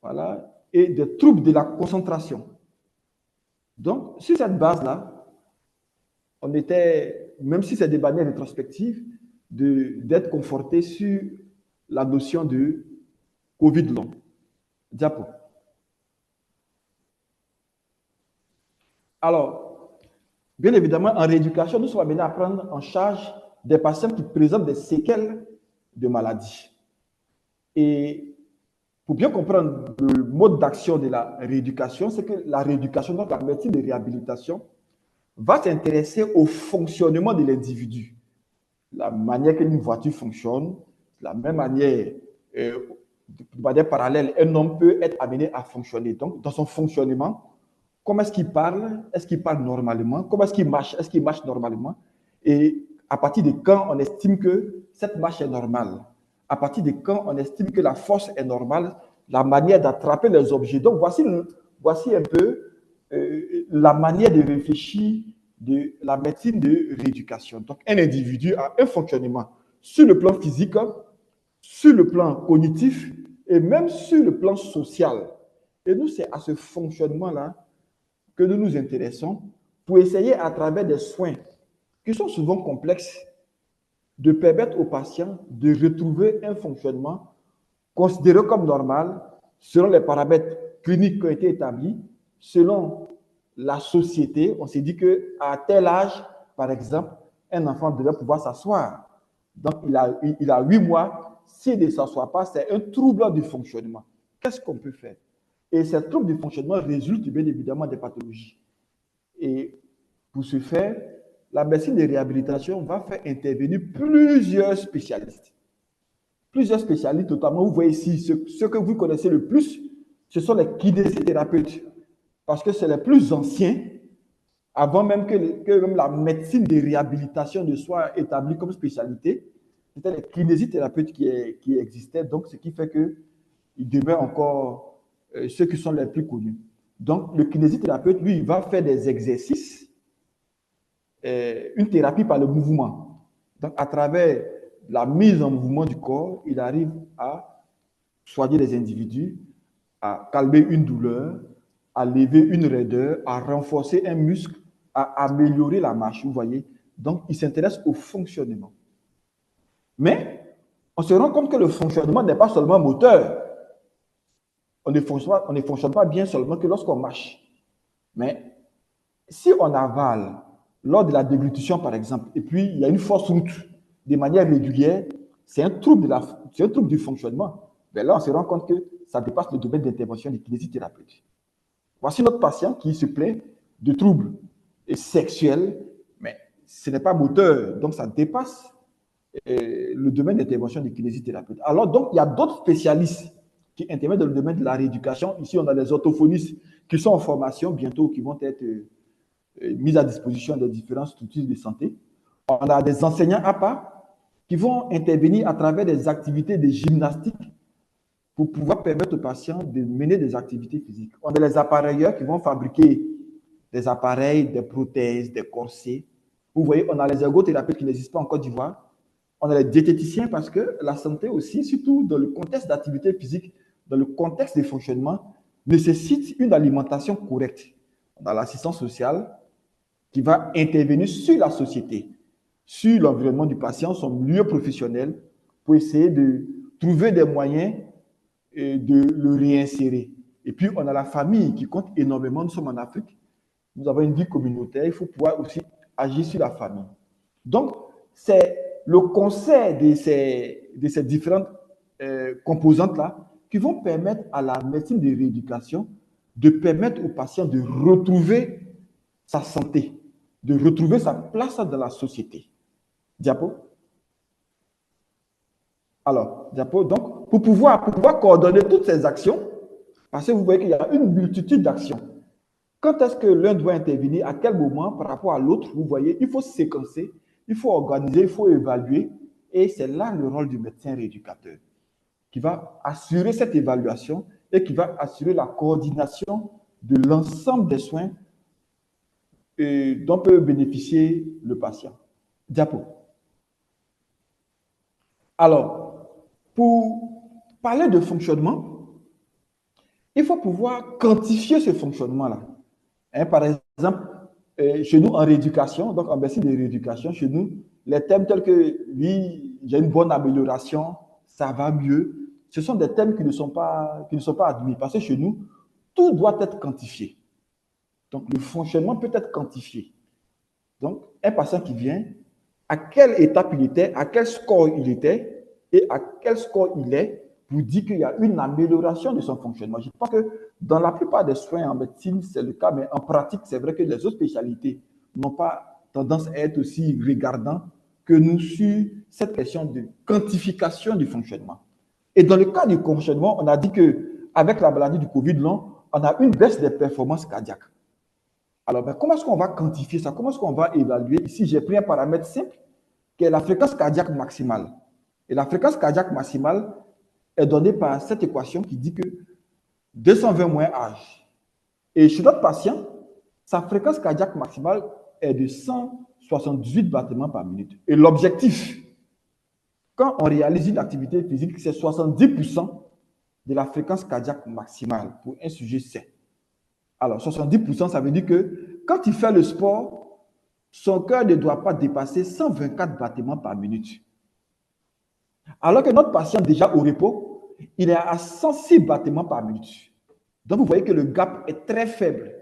Speaker 13: Voilà. Et des troubles de la concentration. Donc, sur cette base-là, on était, même si c'est des manières rétrospectives, d'être conforté sur la notion de Covid long. Diapo. Alors, bien évidemment, en rééducation, nous sommes amenés à prendre en charge des patients qui présentent des séquelles de maladie. Et pour bien comprendre le mode d'action de la rééducation, c'est que la rééducation, donc la médecine de réhabilitation, va s'intéresser au fonctionnement de l'individu. La manière qu'une voiture fonctionne, la même manière, de manière parallèle, un homme peut être amené à fonctionner. Donc, dans son fonctionnement, comment est-ce qu'il parle? Est-ce qu'il parle normalement? Comment est-ce qu'il marche? Est-ce qu'il marche normalement? Et à partir de quand on estime que cette marche est normale? À partir de quand on estime que la force est normale? La manière d'attraper les objets. Donc, voici un peu la manière de réfléchir de la médecine de rééducation. Donc, un individu a un fonctionnement sur le plan physique, sur le plan cognitif et même sur le plan social. Et nous, c'est à ce fonctionnement-là que nous nous intéressons pour essayer, à travers des soins qui sont souvent complexes, de permettre aux patients de retrouver un fonctionnement considéré comme normal selon les paramètres cliniques qui ont été établis, selon la société. On s'est dit qu'à tel âge, par exemple, un enfant devait pouvoir s'asseoir. Donc, il a 8 mois. S'il ne s'assoit pas, c'est un trouble du fonctionnement. Qu'est-ce qu'on peut faire? Et ces troubles du fonctionnement résultent bien évidemment des pathologies. Et pour ce faire, la médecine de réhabilitation va faire intervenir plusieurs spécialistes. Plusieurs spécialistes, notamment, vous voyez ici, ceux que vous connaissez le plus, ce sont les kinésithérapeutes. Parce que c'est les plus anciens, avant même que même la médecine de réhabilitation ne soit établie comme spécialité. C'était les kinésithérapeutes qui existaient, donc ce qui fait qu'il demeure encore ceux qui sont les plus connus. Donc, le kinésithérapeute, lui, il va faire des exercices, une thérapie par le mouvement. Donc, à travers la mise en mouvement du corps, il arrive à soigner les individus, à calmer une douleur, à lever une raideur, à renforcer un muscle, à améliorer la marche, vous voyez. Donc, il s'intéresse au fonctionnement. Mais on se rend compte que le fonctionnement n'est pas seulement moteur. On ne fonctionne pas bien seulement que lorsqu'on marche. Mais si on avale lors de la déglutition, par exemple, et puis il y a une fausse route de manière régulière, c'est un trouble du fonctionnement. Mais là, on se rend compte que ça dépasse le domaine d'intervention des kinésithérapeutes. Voici notre patient qui se plaint de troubles sexuels, mais ce n'est pas moteur, donc ça dépasse le domaine d'intervention des kinésithérapeutes. Alors, donc, il y a d'autres spécialistes qui interviennent dans le domaine de la rééducation. Ici, on a les orthophonistes qui sont en formation bientôt, qui vont être mis à disposition des différentes structures de santé. On a des enseignants APA qui vont intervenir à travers des activités de gymnastique pour pouvoir permettre aux patients de mener des activités physiques. On a les appareilleurs qui vont fabriquer des appareils, des prothèses, des corsets. Vous voyez, on a les ergothérapeutes qui n'existent pas en Côte d'Ivoire. On a les diététiciens parce que la santé aussi, surtout dans le contexte d'activité physique, dans le contexte de fonctionnement, nécessite une alimentation correcte. On a l'assistance sociale qui va intervenir sur la société, sur l'environnement du patient, son milieu professionnel, pour essayer de trouver des moyens de le réinsérer. Et puis, on a la famille qui compte énormément. Nous sommes en Afrique. Nous avons une vie communautaire. Il faut pouvoir aussi agir sur la famille. Donc, c'est le concert de ces différentes composantes-là qui vont permettre à la médecine de rééducation de permettre au patient de retrouver sa santé, de retrouver sa place dans la société. Diapo. Alors, diapo, donc, pour pouvoir coordonner toutes ces actions, parce que vous voyez qu'il y a une multitude d'actions. Quand est-ce que l'un doit intervenir, à quel moment par rapport à l'autre, vous voyez, il faut séquencer, il faut organiser, il faut évaluer, et c'est là le rôle du médecin rééducateur, qui va assurer cette évaluation et qui va assurer la coordination de l'ensemble des soins dont peut bénéficier le patient. Diapo. Alors, pour parler de fonctionnement, il faut pouvoir quantifier ce fonctionnement-là. Par exemple, chez nous en rééducation, donc en médecine de rééducation, chez nous, les thèmes tels que oui, j'ai une bonne amélioration, ça va mieux, ce sont des thèmes qui ne sont pas admis. Parce que chez nous, tout doit être quantifié. Donc, le fonctionnement peut être quantifié. Donc, un patient qui vient, à quelle étape il était, à quel score il était et à quel score il est, vous dit qu'il y a une amélioration de son fonctionnement. Je pense que dans la plupart des soins en médecine, c'est le cas, mais en pratique, c'est vrai que les autres spécialités n'ont pas tendance à être aussi regardants que nous sur cette question de quantification du fonctionnement. Et dans le cas du fonctionnement, on a dit qu'avec la maladie du Covid long, on a une baisse des performances cardiaques. Alors, comment est-ce qu'on va quantifier ça? Comment est-ce qu'on va évaluer? Ici, j'ai pris un paramètre simple qui est la fréquence cardiaque maximale. Et la fréquence cardiaque maximale est donnée par cette équation qui dit que 220 moins âge. Et chez notre patient, sa fréquence cardiaque maximale est de 178 battements par minute. Et l'objectif, quand on réalise une activité physique, c'est 70% de la fréquence cardiaque maximale pour un sujet sain. Alors, 70%, ça veut dire que quand il fait le sport, son cœur ne doit pas dépasser 124 battements par minute. Alors que notre patient déjà au repos, il est à 106 battements par minute. Donc, vous voyez que le gap est très faible.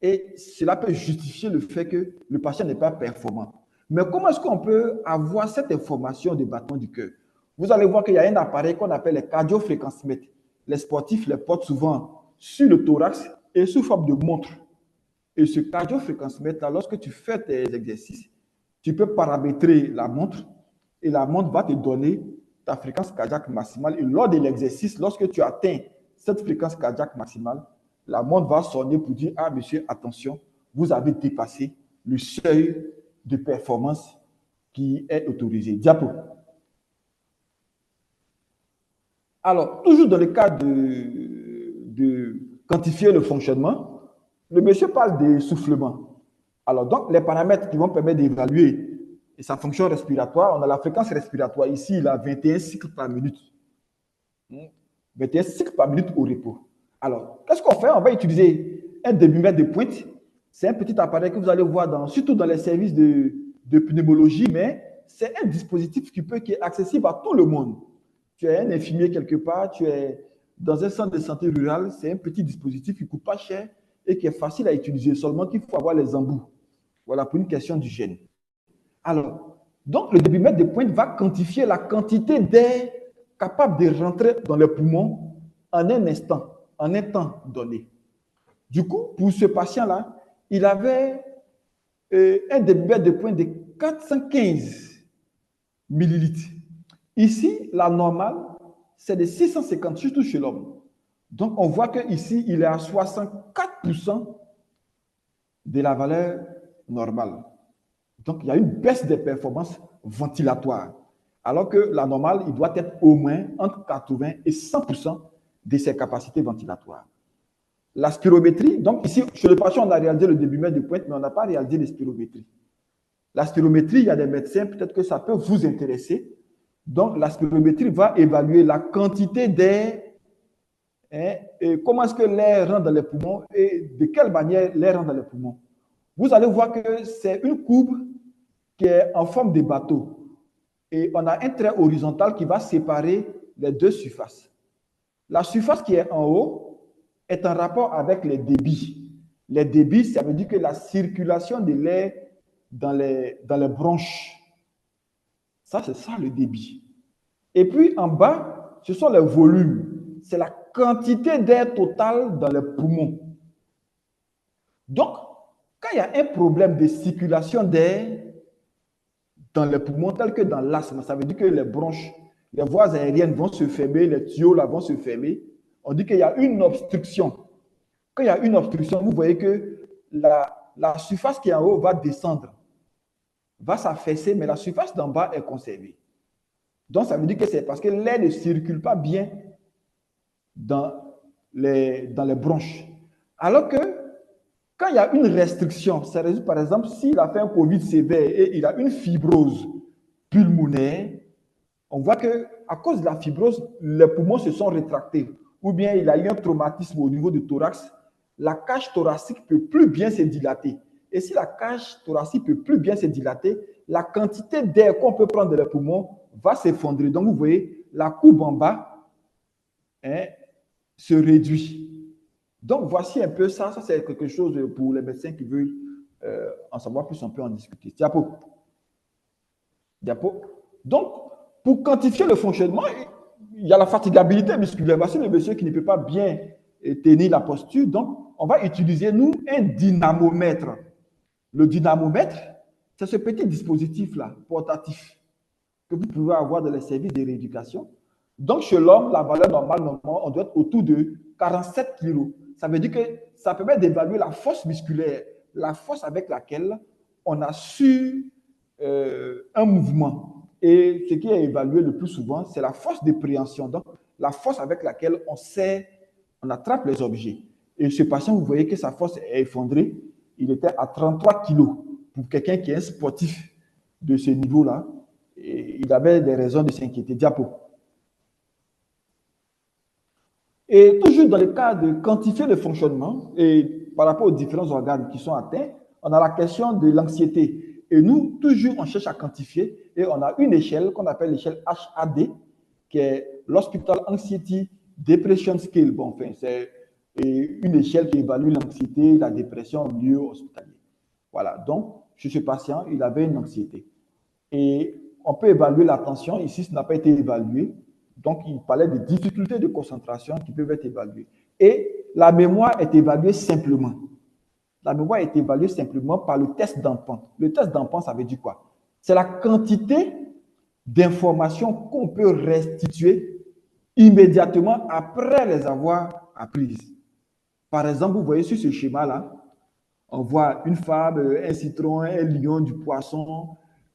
Speaker 13: Et cela peut justifier le fait que le patient n'est pas performant. Mais comment est-ce qu'on peut avoir cette information de battement du cœur? Vous allez voir qu'il y a un appareil qu'on appelle les cardiofréquencemètres. Les sportifs les portent souvent sur le thorax et sous forme de montre. Et ce cardiofréquencemètre, lorsque tu fais tes exercices, tu peux paramétrer la montre et la montre va te donner ta fréquence cardiaque maximale. Et lors de l'exercice, lorsque tu atteins cette fréquence cardiaque maximale, la montre va sonner pour dire « Ah, monsieur, attention, vous avez dépassé le seuil de performance qui est autorisé. » Diapo. Alors, toujours dans le cas de quantifier le fonctionnement, le monsieur parle d'essoufflement. Alors, donc, les paramètres qui vont permettre d'évaluer sa fonction respiratoire, on a la fréquence respiratoire. Ici, il a 21 cycles par minute. 21 cycles par minute au repos. Alors, qu'est-ce qu'on fait? On va utiliser un demi-mètre de pointe. C'est un petit appareil que vous allez voir surtout dans les services de de pneumologie, mais c'est un dispositif qui est accessible à tout le monde. Tu es un infirmier quelque part, tu es dans un centre de santé rural, c'est un petit dispositif qui ne coûte pas cher et qui est facile à utiliser, seulement qu'il faut avoir les embouts. Voilà, pour une question d'hygiène. Alors, donc le débitmètre de pointe va quantifier la quantité d'air capable de rentrer dans les poumons en un instant, en un temps donné. Du coup, pour ce patient-là, il avait un débitmètre de pointe de 415 millilitres. Ici, la normale, c'est de 650, surtout chez l'homme. Donc, on voit qu'ici, il est à 64% de la valeur normale. Donc, il y a une baisse des performances ventilatoires. Alors que la normale, il doit être au moins entre 80 et 100% de ses capacités ventilatoires. La spirométrie, donc ici, chez le patient, on a réalisé le débitmètre de pointe, mais on n'a pas réalisé la spirométrie. La spirométrie, il y a des médecins, peut-être que ça peut vous intéresser. Donc, la spirométrie va évaluer la quantité d'air, et comment est-ce que l'air rentre dans les poumons et de quelle manière l'air rentre dans les poumons. Vous allez voir que c'est une courbe qui est en forme de bateau. Et on a un trait horizontal qui va séparer les deux surfaces. La surface qui est en haut est en rapport avec les débits. Les débits, ça veut dire que la circulation de l'air dans les bronches. Ça, c'est ça le débit. Et puis en bas, ce sont les volumes. C'est la quantité d'air total dans les poumons. Donc, quand il y a un problème de circulation d'air dans les poumons, tel que dans l'asthme, ça veut dire que les bronches, les voies aériennes vont se fermer, les tuyaux là vont se fermer. On dit qu'il y a une obstruction. Quand il y a une obstruction, vous voyez que la surface qui est en haut va descendre, va s'affaisser, mais la surface d'en bas est conservée. Donc, ça veut dire que c'est parce que l'air ne circule pas bien dans les bronches. Alors que quand il y a une restriction, ça résulte par exemple s'il a fait un Covid sévère et il a une fibrose pulmonaire, on voit qu'à cause de la fibrose, les poumons se sont rétractés. Ou bien il a eu un traumatisme au niveau du thorax, la cage thoracique ne peut plus bien se dilater. Et si la cage thoracique ne peut plus bien se dilater, la quantité d'air qu'on peut prendre dans les poumons va s'effondrer. Donc vous voyez, la courbe en bas se réduit. Donc, voici un peu ça. Ça, c'est quelque chose pour les médecins qui veulent en savoir plus, on peut en discuter. Diapo. Donc, pour quantifier le fonctionnement, il y a la fatigabilité musculaire. Voici le monsieur qui ne peut pas bien tenir la posture. Donc, on va utiliser, nous, un dynamomètre. Le dynamomètre, c'est ce petit dispositif-là, portatif, que vous pouvez avoir dans les services de rééducation. Donc, chez l'homme, la valeur normale, normalement, on doit être autour de 47 kg. Ça veut dire que ça permet d'évaluer la force musculaire, la force avec laquelle on a su un mouvement. Et ce qui est évalué le plus souvent, c'est la force de préhension. Donc, la force avec laquelle on attrape les objets. Et ce patient, vous voyez que sa force est effondrée. Il était à 33 kg. Pour quelqu'un qui est un sportif de ce niveau-là, il avait des raisons de s'inquiéter. Diapo. Et toujours dans le cas de quantifier le fonctionnement, et par rapport aux différents organes qui sont atteints, on a la question de l'anxiété. Et nous, toujours, on cherche à quantifier, et on a une échelle qu'on appelle l'échelle HAD, qui est l'Hospital Anxiety Depression Scale. Bon, enfin, c'est une échelle qui évalue l'anxiété, la dépression au milieu hospitalier. Voilà, donc, chez ce patient, il avait une anxiété. Et on peut évaluer l'attention. Ici, ça n'a pas été évalué. Donc, il parlait de difficultés de concentration qui peuvent être évaluées. Et la mémoire est évaluée simplement. La mémoire est évaluée simplement par le test d'Ampont. Le test d'Ampont, ça veut dire quoi? C'est la quantité d'informations qu'on peut restituer immédiatement après les avoir apprises. Par exemple, vous voyez sur ce schéma-là, on voit une femme, un citron, un lion, du poisson,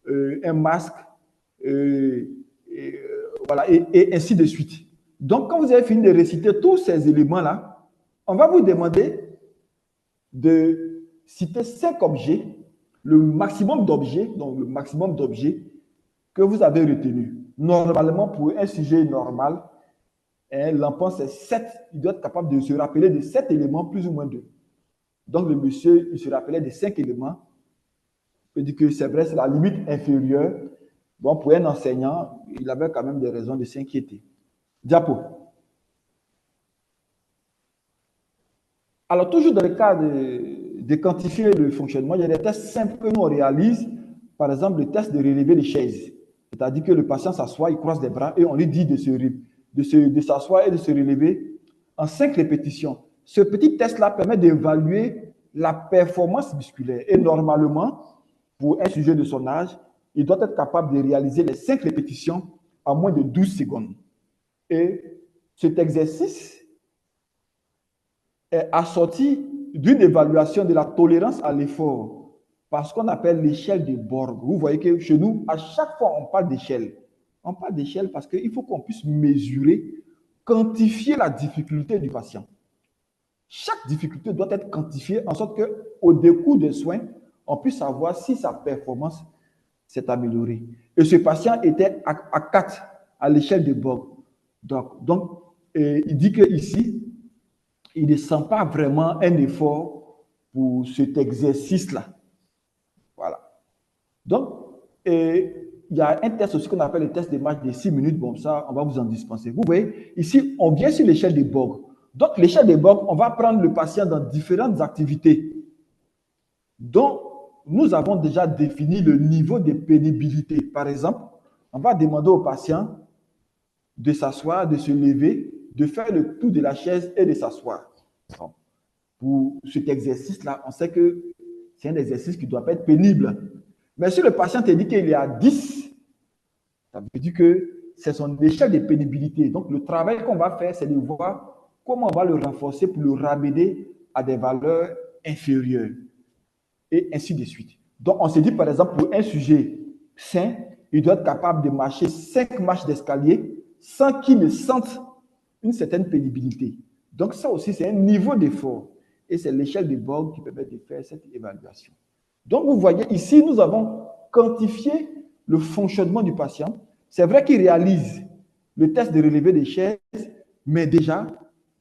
Speaker 13: un masque, voilà, et ainsi de suite. Donc, quand vous avez fini de réciter tous ces éléments-là, on va vous demander de citer 5 objets, le maximum d'objets, donc le maximum d'objets que vous avez retenus. Normalement, pour un sujet normal, l'enfant, c'est 7. Il doit être capable de se rappeler de 7 éléments, plus ou moins 2. Donc, le monsieur, il se rappelait de 5 éléments Je dis que c'est vrai, c'est la limite inférieure. Bon, pour un enseignant, il avait quand même des raisons de s'inquiéter. Diapo. Alors, toujours dans le cas de quantifier le fonctionnement, il y a des tests simples que nous on réalise. Par exemple, le test de relever les chaises. C'est-à-dire que le patient s'assoit, il croise les bras et on lui dit de s'asseoir et de se relever en 5 répétitions. Ce petit test-là permet d'évaluer la performance musculaire. Et normalement, pour un sujet de son âge, il doit être capable de réaliser les 5 répétitions en moins de 12 secondes. Et cet exercice est assorti d'une évaluation de la tolérance à l'effort, parce qu'on appelle l'échelle de Borg. Vous voyez que chez nous, à chaque fois, on parle d'échelle. On parle d'échelle parce qu'il faut qu'on puisse mesurer, quantifier la difficulté du patient. Chaque difficulté doit être quantifiée en sorte qu'au décours des soins, on puisse savoir si sa performance s'est améliorée. Et ce patient était à 4 à l'échelle de Borg. Donc il dit qu'ici, il ne sent pas vraiment un effort pour cet exercice-là. Voilà. Donc, il y a un test aussi qu'on appelle le test de marche de 6 minutes. Bon, ça, on va vous en dispenser. Vous voyez, ici, on vient sur l'échelle de Borg. Donc, l'échelle de Borg, on va prendre le patient dans différentes activités. Donc, nous avons déjà défini le niveau de pénibilité. Par exemple, on va demander au patient de s'asseoir, de se lever, de faire le tour de la chaise et de s'asseoir. Pour cet exercice-là, on sait que c'est un exercice qui ne doit pas être pénible. Mais si le patient te dit qu'il est à 10, ça veut dire que c'est son échelle de pénibilité. Donc, le travail qu'on va faire, c'est de voir comment on va le renforcer pour le ramener à des valeurs inférieures. Et ainsi de suite. Donc, on se dit, par exemple, pour un sujet sain, il doit être capable de marcher 5 marches d'escalier sans qu'il ne sente une certaine pénibilité. Donc, ça aussi, c'est un niveau d'effort. Et c'est l'échelle de Borg qui permet de faire cette évaluation. Donc, vous voyez, ici, nous avons quantifié le fonctionnement du patient. C'est vrai qu'il réalise le test de relevé des chaises, mais déjà,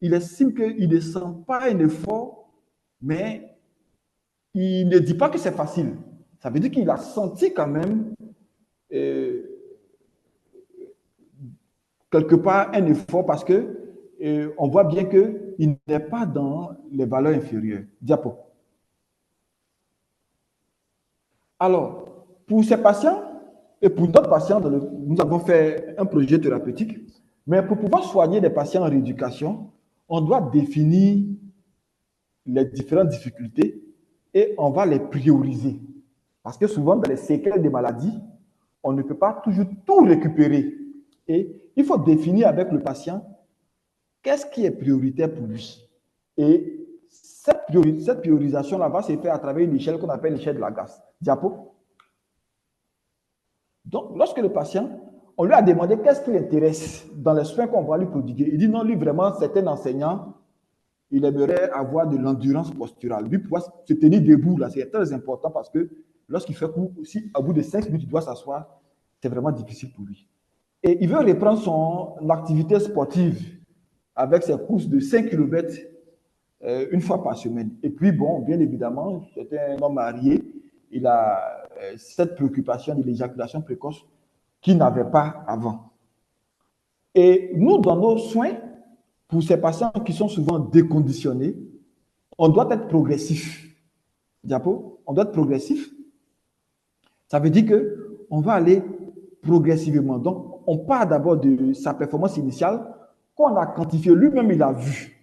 Speaker 13: il estime qu'il ne sent pas un effort, mais il ne dit pas que c'est facile. Ça veut dire qu'il a senti quand même quelque part un effort parce que on voit bien qu'il n'est pas dans les valeurs inférieures. Diapo. Alors, pour ces patients et pour d'autres patients, nous avons fait un projet thérapeutique, mais pour pouvoir soigner des patients en rééducation, on doit définir les différentes difficultés et on va les prioriser. Parce que souvent, dans les séquelles des maladies, on ne peut pas toujours tout récupérer. Et il faut définir avec le patient qu'est-ce qui est prioritaire pour lui. Et cette priorisation-là va se faire à travers une échelle qu'on appelle l'échelle de Lagrange. Diapo. Donc, lorsque le patient, on lui a demandé qu'est-ce qui l'intéresse dans les soins qu'on va lui prodiguer, il dit non, lui vraiment, c'est un enseignant, il aimerait avoir de l'endurance posturale. Lui, pouvoir se tenir debout, là, c'est très important parce que lorsqu'il fait cours, si à bout de 5 minutes, il doit s'asseoir, c'est vraiment difficile pour lui. Et il veut reprendre son activité sportive avec ses courses de 5 km une fois par semaine. Et puis, bon, bien évidemment, c'est un homme marié, il a cette préoccupation de l'éjaculation précoce qu'il n'avait pas avant. Et nous, dans nos soins, pour ces patients qui sont souvent déconditionnés, on doit être progressif. Diapo, on doit être progressif. Ça veut dire qu'on va aller progressivement. Donc, on part d'abord de sa performance initiale qu'on a quantifiée. Lui-même, il a vu.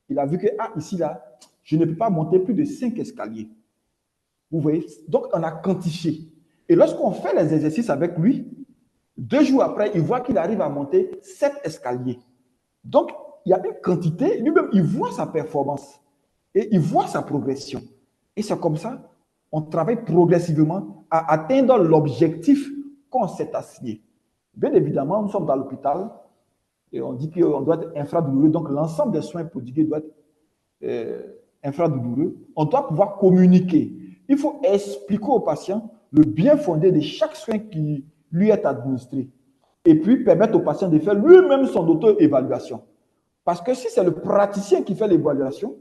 Speaker 13: Il a vu que, ici, là, je ne peux pas monter plus de 5 escaliers. Vous voyez? Donc, on a quantifié. Et lorsqu'on fait les exercices avec lui, 2 jours après, il voit qu'il arrive à monter 7 escaliers. Donc, il y a une quantité, lui-même, il voit sa performance et il voit sa progression. Et c'est comme ça, on travaille progressivement à atteindre l'objectif qu'on s'est assigné. Bien évidemment, nous sommes dans l'hôpital et on dit qu'on doit être infradouloureux, donc l'ensemble des soins prodigués doit être infradouloureux. On doit pouvoir communiquer. Il faut expliquer au patient le bien fondé de chaque soin qui lui est administré et puis permettre au patient de faire lui-même son auto-évaluation. Parce que si c'est le praticien qui fait l'évaluation,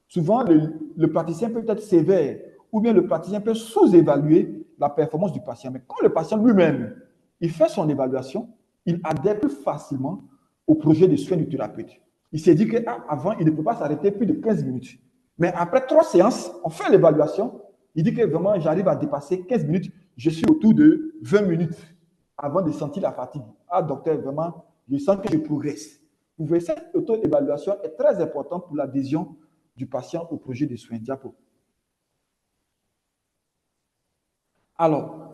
Speaker 13: souvent le praticien peut être sévère ou bien le praticien peut sous-évaluer la performance du patient. Mais quand le patient lui-même, il fait son évaluation, il adhère plus facilement au projet de soins du thérapeute. Il s'est dit qu'avant, il ne peut pas s'arrêter plus de 15 minutes. Mais après 3 séances, on fait l'évaluation. Il dit que vraiment, j'arrive à dépasser 15 minutes. Je suis autour de 20 minutes avant de sentir la fatigue. Ah, docteur, vraiment, je sens que je progresse. Vous voyez, cette auto-évaluation est très importante pour l'adhésion du patient au projet de soins. Diapo. Alors,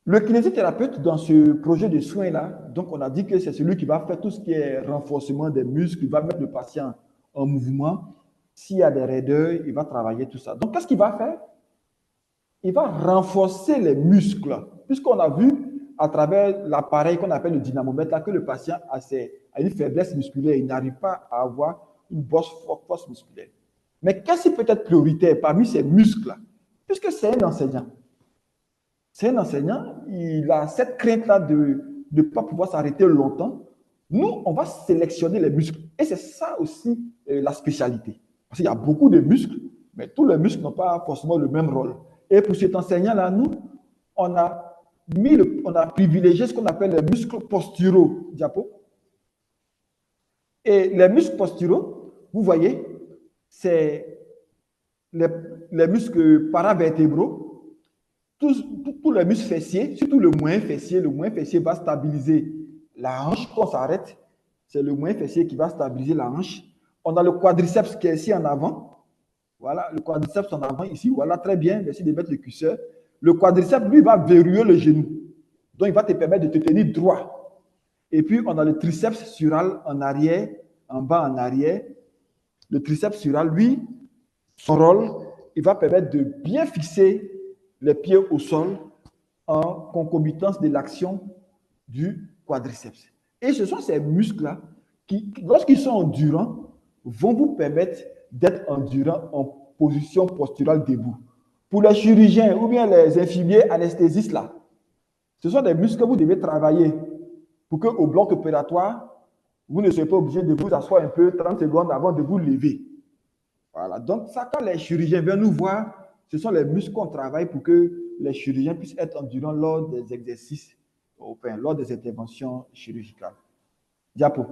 Speaker 13: le kinésithérapeute dans ce projet de soins-là, donc on a dit que c'est celui qui va faire tout ce qui est renforcement des muscles, il va mettre le patient en mouvement. S'il y a des raideurs, il va travailler tout ça. Donc, qu'est-ce qu'il va faire? Il va renforcer les muscles, puisqu'on a vu à travers l'appareil qu'on appelle le dynamomètre, là, que le patient a une faiblesse musculaire, il n'arrive pas à avoir une force musculaire. Mais qu'est-ce qui peut être prioritaire parmi ces muscles-là? Puisque c'est un enseignant. C'est un enseignant, il a cette crainte-là de ne pas pouvoir s'arrêter longtemps. Nous, on va sélectionner les muscles. Et c'est ça aussi la spécialité. Parce qu'il y a beaucoup de muscles, mais tous les muscles n'ont pas forcément le même rôle. Et pour cet enseignant-là, nous, on a privilégié ce qu'on appelle les muscles posturaux. Diapo. Et les muscles posturaux, vous voyez, c'est les muscles paravertébraux, tous les muscles fessiers, surtout le moyen fessier va stabiliser la hanche quand on s'arrête. C'est le moyen fessier qui va stabiliser la hanche. On a le quadriceps qui est ici en avant. Voilà, le quadriceps en avant ici. Voilà, très bien. Merci de mettre le curseur. Le quadriceps, lui, va verrouiller le genou. Donc, il va te permettre de te tenir droit. Et puis, on a le triceps sural en arrière, en bas en arrière. Le triceps sural, lui, son rôle, il va permettre de bien fixer les pieds au sol en concomitance de l'action du quadriceps. Et ce sont ces muscles-là qui, lorsqu'ils sont endurants, vont vous permettre d'être endurant en position posturale debout. Pour les chirurgiens ou bien les infirmiers anesthésistes, là, ce sont des muscles que vous devez travailler pour qu'au bloc opératoire, vous ne soyez pas obligé de vous asseoir un peu 30 secondes avant de vous lever. Voilà. Donc, ça, quand les chirurgiens viennent nous voir, ce sont les muscles qu'on travaille pour que les chirurgiens puissent être endurants lors des exercices, enfin, lors des interventions chirurgicales. Diapo.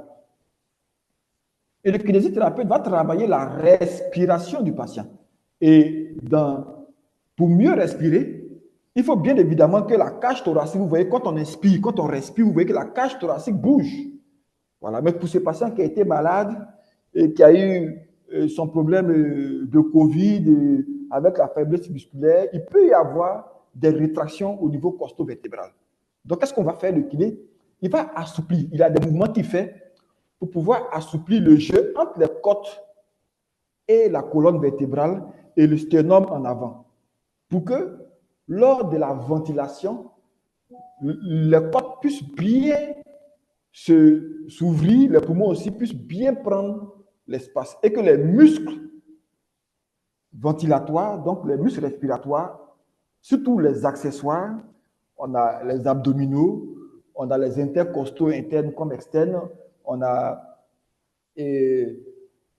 Speaker 13: Et le kinésithérapeute va travailler la respiration du patient. Et pour mieux respirer, il faut bien évidemment que la cage thoracique, vous voyez, quand on inspire, quand on respire, vous voyez que la cage thoracique bouge. Voilà. Mais pour ce patient qui a été malade et qui a eu son problème de Covid avec la faiblesse musculaire, il peut y avoir des rétractions au niveau costo-vertébral. Donc, qu'est-ce qu'on va faire, le kiné? Il va assouplir. Il a des mouvements qu'il fait pour pouvoir assouplir le jeu entre les côtes et la colonne vertébrale et le sternum en avant. Pour que, lors de la ventilation, les côtes puissent bien s'ouvrir, les poumons aussi puissent bien prendre l'espace et que les muscles ventilatoires, donc les muscles respiratoires, surtout les accessoires, on a les abdominaux, on a les intercostaux internes comme externes, on a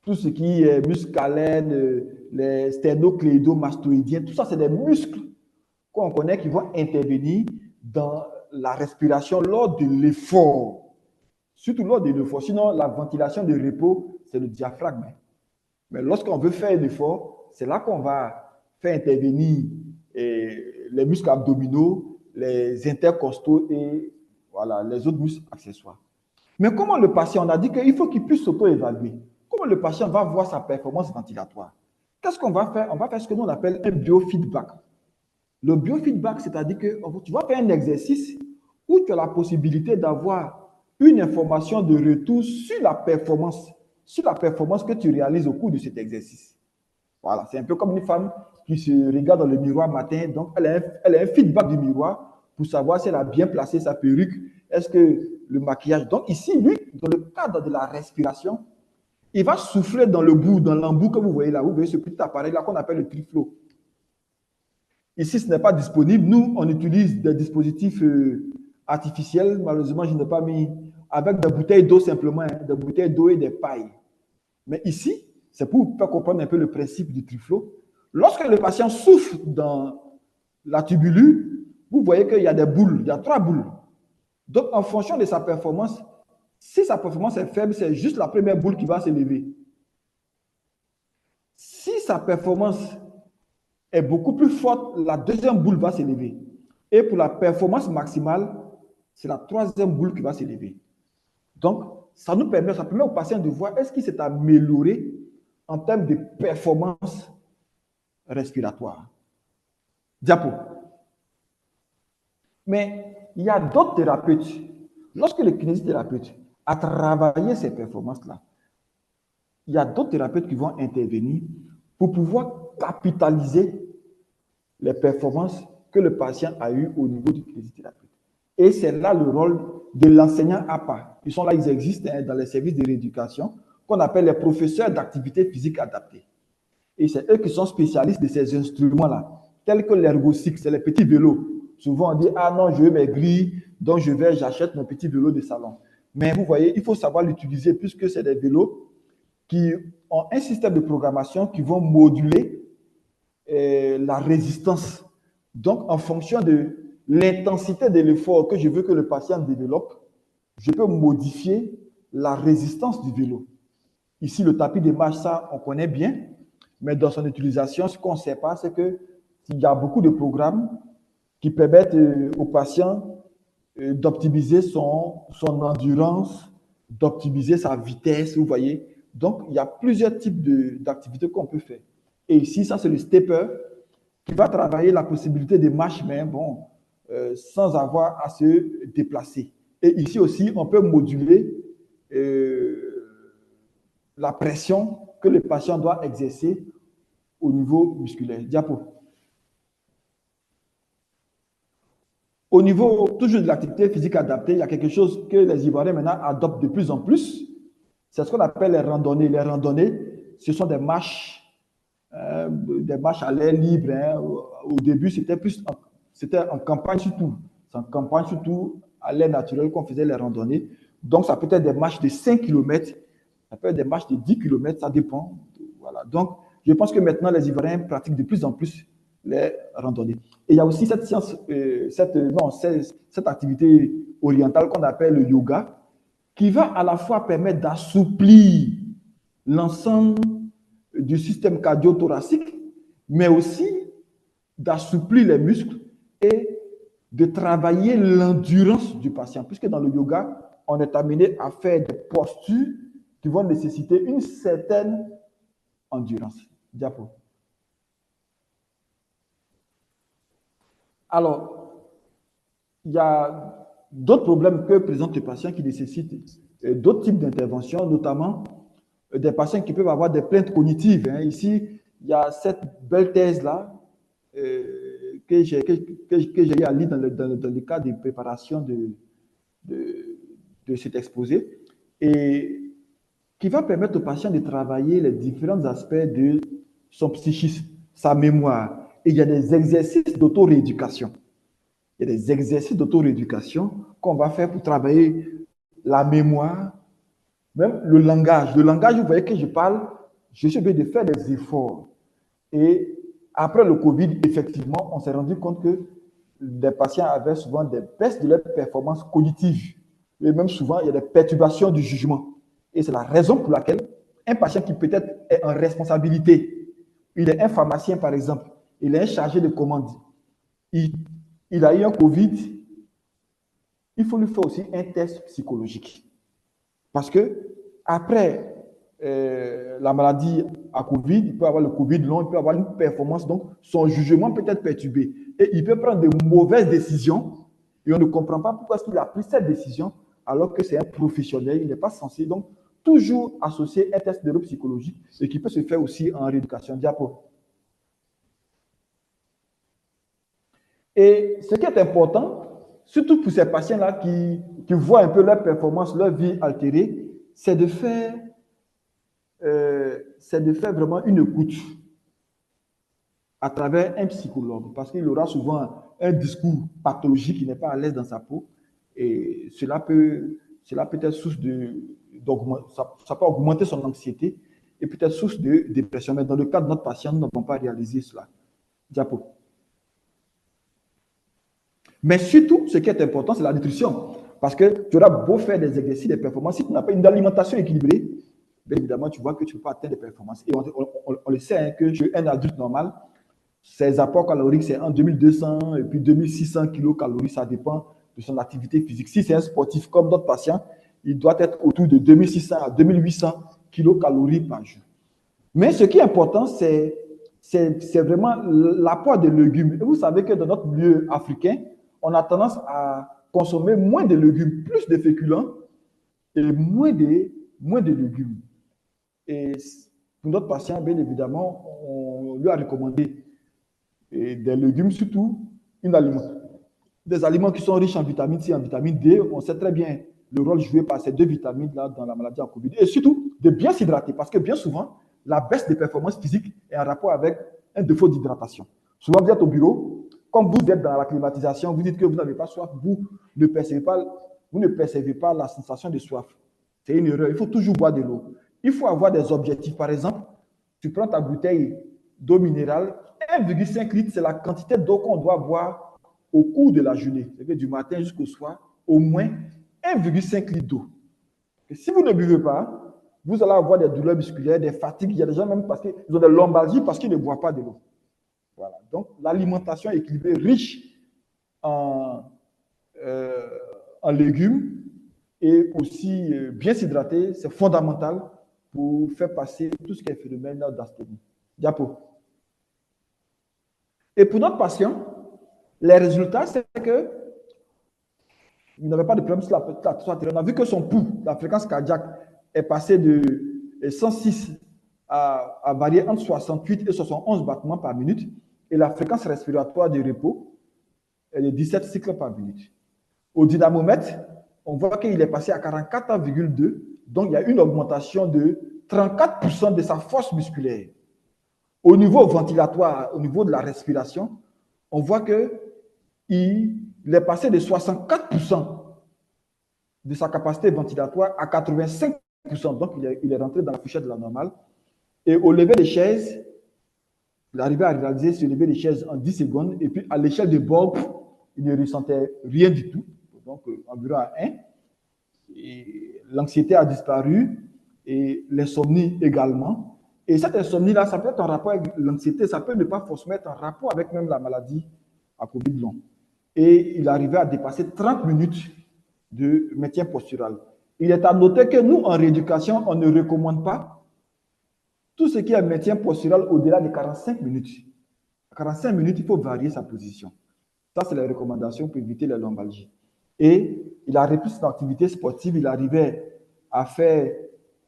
Speaker 13: tout ce qui est muscles haleines, les sternocléidomastoïdiens, tout ça, c'est des muscles qu'on connaît qui vont intervenir dans la respiration lors de l'effort. Surtout lors de l'effort. Sinon, la ventilation de repos, c'est le diaphragme. Mais lorsqu'on veut faire un effort, c'est là qu'on va faire intervenir les muscles abdominaux, les intercostaux et voilà, les autres muscles accessoires. Mais comment le patient, on a dit qu'il faut qu'il puisse s'auto-évaluer. Comment le patient va voir sa performance ventilatoire? Qu'est-ce qu'on va faire? On va faire ce que nous on appelle un biofeedback. Le biofeedback, c'est-à-dire que tu vas faire un exercice où tu as la possibilité d'avoir une information de retour sur la performance que tu réalises au cours de cet exercice. Voilà, c'est un peu comme une femme qui se regarde dans le miroir matin, donc elle a un feedback du miroir pour savoir si elle a bien placé sa perruque, est-ce que le maquillage... Donc ici, lui, dans le cadre de la respiration, il va souffler dans l'embout que vous voyez là, vous voyez ce petit appareil-là qu'on appelle le triflot. Ici, ce n'est pas disponible. Nous, on utilise des dispositifs artificiels. Malheureusement, je n'ai pas mis avec des bouteilles d'eau simplement, des bouteilles d'eau et des pailles. Mais ici, c'est pour faire comprendre un peu le principe du triflot. Lorsque le patient souffle dans la tubulure, vous voyez qu'il y a des boules, il y a 3 boules. Donc, en fonction de sa performance, si sa performance est faible, c'est juste la première boule qui va s'élever. Si sa performance est beaucoup plus forte, la deuxième boule va s'élever. Et pour la performance maximale, c'est la troisième boule qui va s'élever. Donc, ça permet au patient de voir est-ce qu'il s'est amélioré en termes de performance respiratoire. Diapo. Mais il y a d'autres thérapeutes. Lorsque le kinésithérapeute a travaillé ces performances-là, il y a d'autres thérapeutes qui vont intervenir pour pouvoir capitaliser les performances que le patient a eues au niveau du kinésithérapeute. Et c'est là le rôle de l'enseignant APA. Ils sont là, ils existent dans les services de rééducation, qu'on appelle les professeurs d'activité physique adaptée. Et c'est eux qui sont spécialistes de ces instruments-là, tels que l'ergocycle, c'est les petits vélos. Souvent, on dit, ah non, je veux maigrir, donc j'achète mon petit vélo de salon. Mais vous voyez, il faut savoir l'utiliser puisque c'est des vélos qui ont un système de programmation qui vont moduler la résistance. Donc, en fonction de l'intensité de l'effort que je veux que le patient développe, je peux modifier la résistance du vélo. Ici, le tapis de marche, ça, on connaît bien, mais dans son utilisation, ce qu'on ne sait pas, c'est qu'il y a beaucoup de programmes qui permettent au patient d'optimiser son endurance, d'optimiser sa vitesse, vous voyez. Donc, il y a plusieurs types d'activités qu'on peut faire. Et ici, ça, c'est le stepper qui va travailler la possibilité de marche, mais bon, sans avoir à se déplacer. Et ici aussi, on peut moduler la pression que le patient doit exercer au niveau musculaire. Diapo. Au niveau toujours de l'activité physique adaptée, il y a quelque chose que les Ivoiriens maintenant adoptent de plus en plus. C'est ce qu'on appelle les randonnées. Les randonnées, ce sont des marches à l'air libre. Hein. Au début, c'était en campagne surtout. C'est en campagne surtout, à l'air naturel qu'on faisait les randonnées. Donc, ça peut être des marches de 5 km, ça peut être des marches de 10 km, ça dépend. Voilà. Donc, je pense que maintenant, les Ivoiriens pratiquent de plus en plus les randonnées. Et il y a aussi cette activité orientale qu'on appelle le yoga, qui va à la fois permettre d'assouplir l'ensemble du système cardio-thoracique, mais aussi d'assouplir les muscles et de travailler l'endurance du patient. Puisque dans le yoga, on est amené à faire des postures qui vont nécessiter une certaine endurance. Diapo. Alors, il y a d'autres problèmes que présente le patient qui nécessitent d'autres types d'interventions, notamment des patients qui peuvent avoir des plaintes cognitives. Hein. Ici, il y a cette belle thèse-là que j'ai eu à lire dans le cadre de préparation de cet exposé et qui va permettre au patient de travailler les différents aspects de son psychisme, sa mémoire. Et il y a des exercices d'auto-rééducation. Il y a des exercices d'auto-rééducation qu'on va faire pour travailler la mémoire, même le langage. Le langage, vous voyez que je parle, je suis obligé de faire des efforts. Et après le Covid, effectivement, on s'est rendu compte que les patients avaient souvent des baisses de leur performance cognitive. Et même souvent, il y a des perturbations du jugement. Et c'est la raison pour laquelle un patient qui peut-être est en responsabilité, il est un pharmacien par exemple, il est un chargé de commande, il a eu un Covid, il faut lui faire aussi un test psychologique. Parce que après la maladie à Covid, il peut avoir le Covid long, il peut avoir une performance, donc son jugement peut être perturbé. Et il peut prendre de mauvaises décisions et on ne comprend pas pourquoi est-ce qu'il a pris cette décision alors que c'est un professionnel, il n'est pas censé. Donc, toujours associer un test neuropsychologique et qui peut se faire aussi en rééducation. Diapo. Et ce qui est important, surtout pour ces patients-là qui voient un peu leur performance, leur vie altérée, c'est de faire vraiment une écoute à travers un psychologue, parce qu'il aura souvent un discours pathologique, il n'est pas à l'aise dans sa peau, et cela peut être source ça peut augmenter son anxiété et peut être source de dépression. Mais dans le cas de notre patient, nous n'avons pas réalisé cela. Diapo. Mais surtout, ce qui est important, c'est la nutrition. Parce que tu auras beau faire des exercices, des performances, si tu n'as pas une alimentation équilibrée, bien évidemment, tu vois que tu ne peux pas atteindre des performances. Et on le sait, hein, que chez un adulte normal, ses apports caloriques, c'est entre 2200 et puis 2600 kilocalories. Ça dépend de son activité physique. Si c'est un sportif comme d'autres patients, il doit être autour de 2600 à 2800 kilocalories par jour. Mais ce qui est important, c'est vraiment l'apport de légumes. Et vous savez que dans notre milieu africain, on a tendance à consommer moins de légumes, plus de féculents et moins de légumes. Et pour notre patient, bien évidemment, on lui a recommandé des légumes, surtout des aliments qui sont riches en vitamine C, en vitamine D. On sait très bien le rôle joué par ces deux vitamines-là dans la maladie en COVID. Et surtout, de bien s'hydrater, parce que bien souvent, la baisse des performances physiques est en rapport avec un défaut d'hydratation. Souvent, vous êtes au bureau, comme vous êtes dans la climatisation, vous dites que vous n'avez pas soif, vous ne percevez pas la sensation de soif. C'est une erreur. Il faut toujours boire de l'eau. Il faut avoir des objectifs. Par exemple, tu prends ta bouteille d'eau minérale, 1,5 litre, c'est la quantité d'eau qu'on doit boire au cours de la journée. C'est-à-dire du matin jusqu'au soir, au moins 1,5 litre d'eau. Et si vous ne buvez pas, vous allez avoir des douleurs musculaires, des fatigues. Il y a des gens même parce qu'ils ont des lombalgies parce qu'ils ne boivent pas de l'eau. Voilà. Donc, l'alimentation équilibrée, riche en légumes et aussi bien s'hydrater, c'est fondamental pour faire passer tout ce qui est phénomène d'asthénie. Diapo. Et pour notre patient, les résultats, c'est que il n'avait pas de problème sur la tension artérielle. On a vu que son pouls, la fréquence cardiaque, est passée de 106 à varier entre 68 et 71 battements par minute. Et la fréquence respiratoire de repos est de 17 cycles par minute. Au dynamomètre, on voit qu'il est passé à 44,2. Donc, il y a une augmentation de 34% de sa force musculaire. Au niveau ventilatoire, au niveau de la respiration, on voit qu'il est passé de 64% de sa capacité ventilatoire à 85%. Donc, il est rentré dans la fourchette de la normale. Et au lever des chaises, il arrivait à réaliser ce lever des chaises en 10 secondes. Et puis, à l'échelle de Borg, il ne ressentait rien du tout. Donc, environ à 1. L'anxiété a disparu et l'insomnie également. Et cette insomnie-là, ça peut être en rapport avec l'anxiété, ça peut ne pas forcément être en rapport avec même la maladie à COVID long. Et il arrivait à dépasser 30 minutes de maintien postural. Il est à noter que nous, en rééducation, on ne recommande pas tout ce qui est maintien postural au-delà de 45 minutes. À 45 minutes, il faut varier sa position. Ça, c'est les recommandations pour éviter les lombalgies. Et il a repris son activité sportive, il arrivait à faire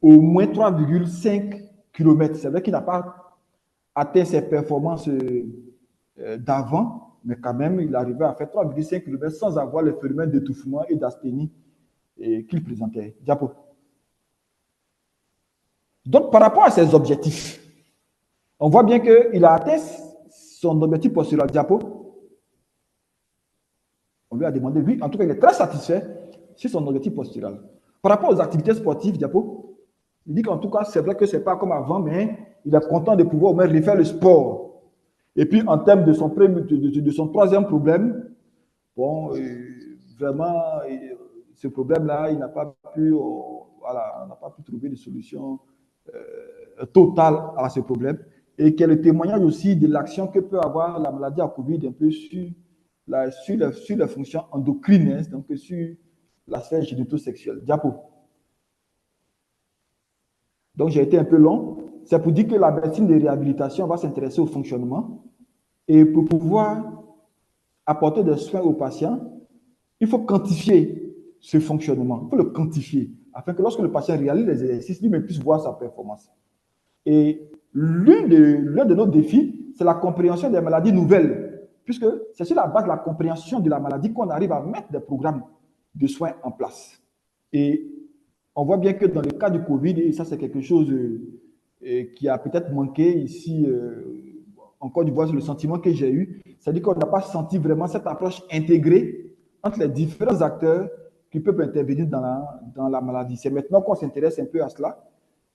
Speaker 13: au moins 3,5 km. C'est vrai qu'il n'a pas atteint ses performances d'avant, mais quand même, il arrivait à faire 3,5 km sans avoir le phénomène d'étouffement et d'asthénie qu'il présentait. Diapo. Donc, par rapport à ses objectifs, on voit bien qu'il a atteint son objectif postural. Diapo. On lui a demandé, oui, en tout cas, il est très satisfait sur son objectif postural. Par rapport aux activités sportives, Diapo, il dit qu'en tout cas, c'est vrai que ce n'est pas comme avant, mais il est content de pouvoir au moins refaire le sport. Et puis, en termes de son troisième problème, bon, vraiment, ce problème-là, il n'a pas pu, voilà, on n'a pas pu trouver de solution totale à ce problème. Et qui est le témoignage aussi de l'action que peut avoir la maladie à COVID un peu sur les fonctions endocrines, donc sur la sphère génitosexuelle. Diapo. Donc, j'ai été un peu long. C'est pour dire que la médecine de réhabilitation va s'intéresser au fonctionnement. Et pour pouvoir apporter des soins aux patients, il faut quantifier ce fonctionnement. Il faut le quantifier afin que lorsque le patient réalise les exercices, lui-même puisse voir sa performance. Et l'un de nos défis, c'est la compréhension des maladies nouvelles, puisque c'est sur la base de la compréhension de la maladie qu'on arrive à mettre des programmes de soins en place. Et on voit bien que dans le cas du Covid, et ça c'est quelque chose qui a peut-être manqué ici en Côte d'Ivoire, c'est le sentiment que j'ai eu, c'est-à-dire qu'on n'a pas senti vraiment cette approche intégrée entre les différents acteurs qui peuvent intervenir dans la maladie. C'est maintenant qu'on s'intéresse un peu à cela,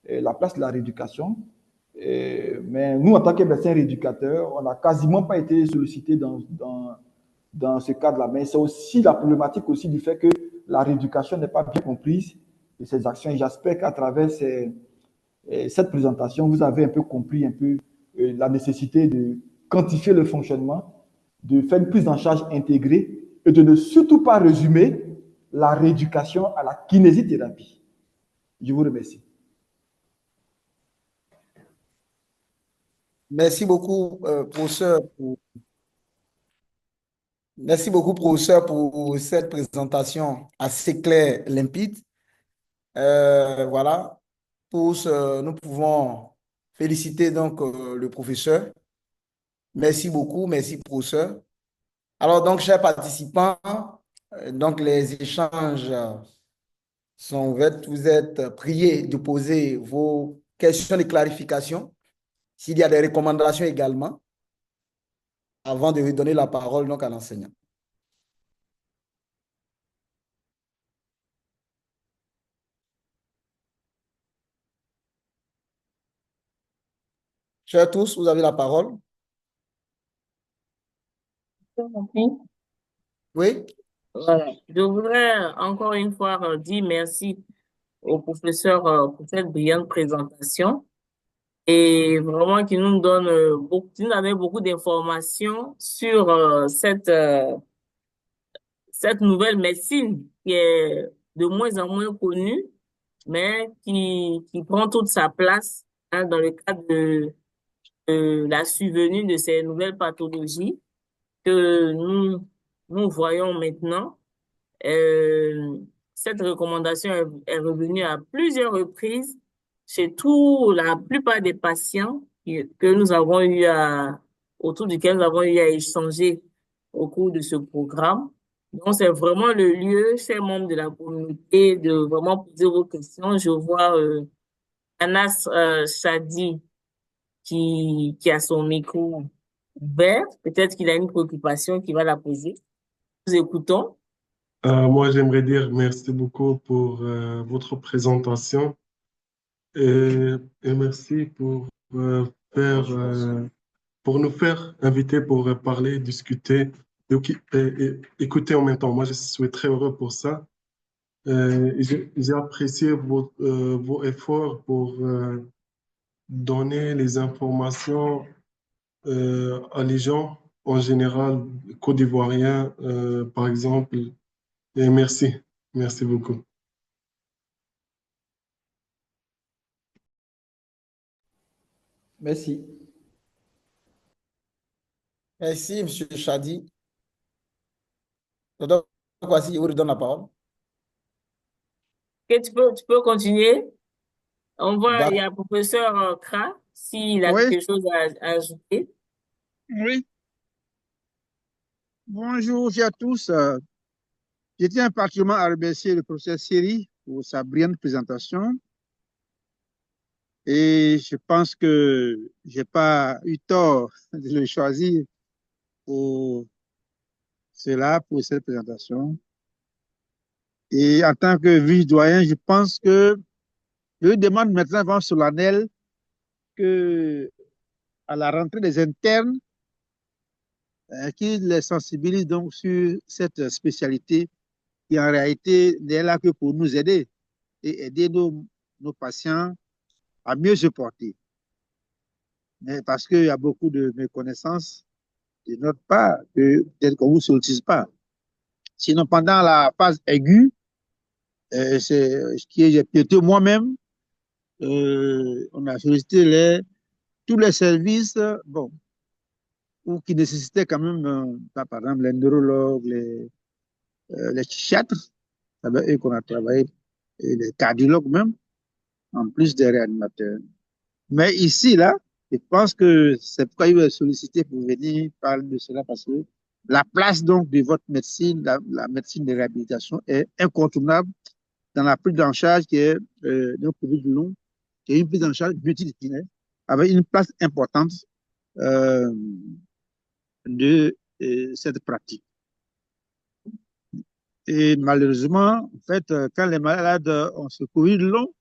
Speaker 13: la place de la rééducation. Mais nous, en tant que médecins rééducateurs, on n'a quasiment pas été sollicités dans dans ce cadre-là. Mais c'est aussi la problématique aussi du fait que la rééducation n'est pas bien comprise de ces actions. J'espère qu'à travers cette présentation, vous avez un peu compris un peu la nécessité de quantifier le fonctionnement, de faire une prise en charge intégrée et de ne surtout pas résumer la rééducation à la kinésithérapie. Je vous remercie.
Speaker 1: Merci beaucoup, professeur. Merci beaucoup, professeur, pour cette présentation assez claire, limpide. Voilà. Nous pouvons féliciter donc le professeur. Merci beaucoup, merci, professeur. Alors, donc, chers participants, donc les échanges sont ouverts. Vous êtes priés de poser vos questions de clarification. S'il y a des recommandations également, avant de donner la parole donc à l'enseignant. Chers tous, vous avez la parole. Oui.
Speaker 2: Voilà. Je voudrais encore une fois dire merci au professeur pour cette brillante présentation et vraiment qui nous donne qui nous donne beaucoup d'informations sur cette nouvelle médecine qui est de moins en moins connue, mais qui prend toute sa place hein, dans le cadre de la survenue de ces nouvelles pathologies que nous voyons maintenant. Cette recommandation est revenue à plusieurs reprises chez la plupart des patients que nous avons eu autour duquel nous avons eu à échanger au cours de ce programme. Donc, c'est vraiment le lieu, chers membres de la communauté, de vraiment poser vos questions. Je vois Anas Chadi qui a son micro ouvert. Peut-être qu'il a une préoccupation qui va la poser. Nous écoutons.
Speaker 16: Moi, j'aimerais dire merci beaucoup pour votre présentation et merci pour nous faire inviter pour parler, discuter et écouter en même temps. Moi, je suis très heureux pour ça. J'ai apprécié vos efforts pour donner les informations à les gens en général, Côte d'Ivoiriens, par exemple. Et merci. Merci beaucoup.
Speaker 13: Merci.
Speaker 1: Merci, M. Chadi. Docteur Kwasi, je vous redonne la parole.
Speaker 2: Ok, tu peux continuer. On voit, il y a le professeur Kra, s'il a quelque chose à ajouter.
Speaker 17: Oui. Bonjour à tous. Je tiens particulièrement à remercier le professeur Seri pour sa brillante présentation. Et je pense que je n'ai pas eu tort de le choisir pour cela, pour cette présentation. Et en tant que vice-doyen, je pense que je lui demande maintenant vraiment solennel que à la rentrée des internes, qu'il les sensibilise donc sur cette spécialité qui en réalité n'est là que pour nous aider et aider nos patients à mieux se porter. Mais parce qu'il y a beaucoup de méconnaissances de notre part, que peut-être qu'on ne vous sollicite pas. Sinon, pendant la phase aiguë, c'est ce que j'ai piété moi-même, on a sollicité tous les services, bon, ou qui nécessitaient quand même, par exemple, les neurologues, les psychiatres, avec eux qu'on a travaillé, et les cardiologues même, en plus des réanimateurs. Mais ici, là, je pense que c'est pourquoi il est sollicité pour venir parler de cela, parce que la place donc de votre médecine, la médecine de réhabilitation est incontournable dans la prise en charge qui est d'un Covid long, qui est une prise en charge multidisciplinaire, avec une place importante de cette pratique. Et malheureusement, en fait, quand les malades ont ce Covid long,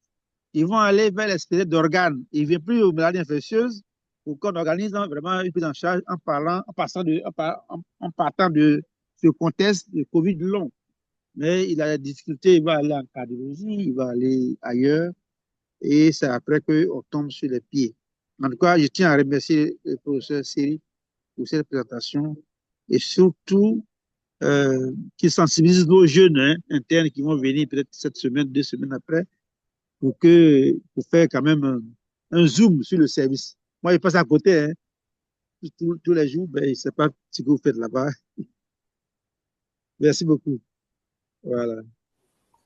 Speaker 17: ils vont aller vers les spécialités d'organes. Ils ne viennent plus aux maladies infectieuses pour qu'on organise vraiment une prise en charge en partant de ce contexte de Covid long. Mais il a des difficultés, il va aller en cardiologie, il va aller ailleurs, et c'est après qu'on tombe sur les pieds. En tout cas, je tiens à remercier le professeur Seri pour cette présentation et surtout qui sensibilise nos jeunes internes qui vont venir peut-être cette semaine, 2 semaines après, pour faire quand même un zoom sur le service. Moi, je passe à côté, hein, tous les jours, ben, je ne sais pas ce que vous faites là-bas. Merci beaucoup. Voilà.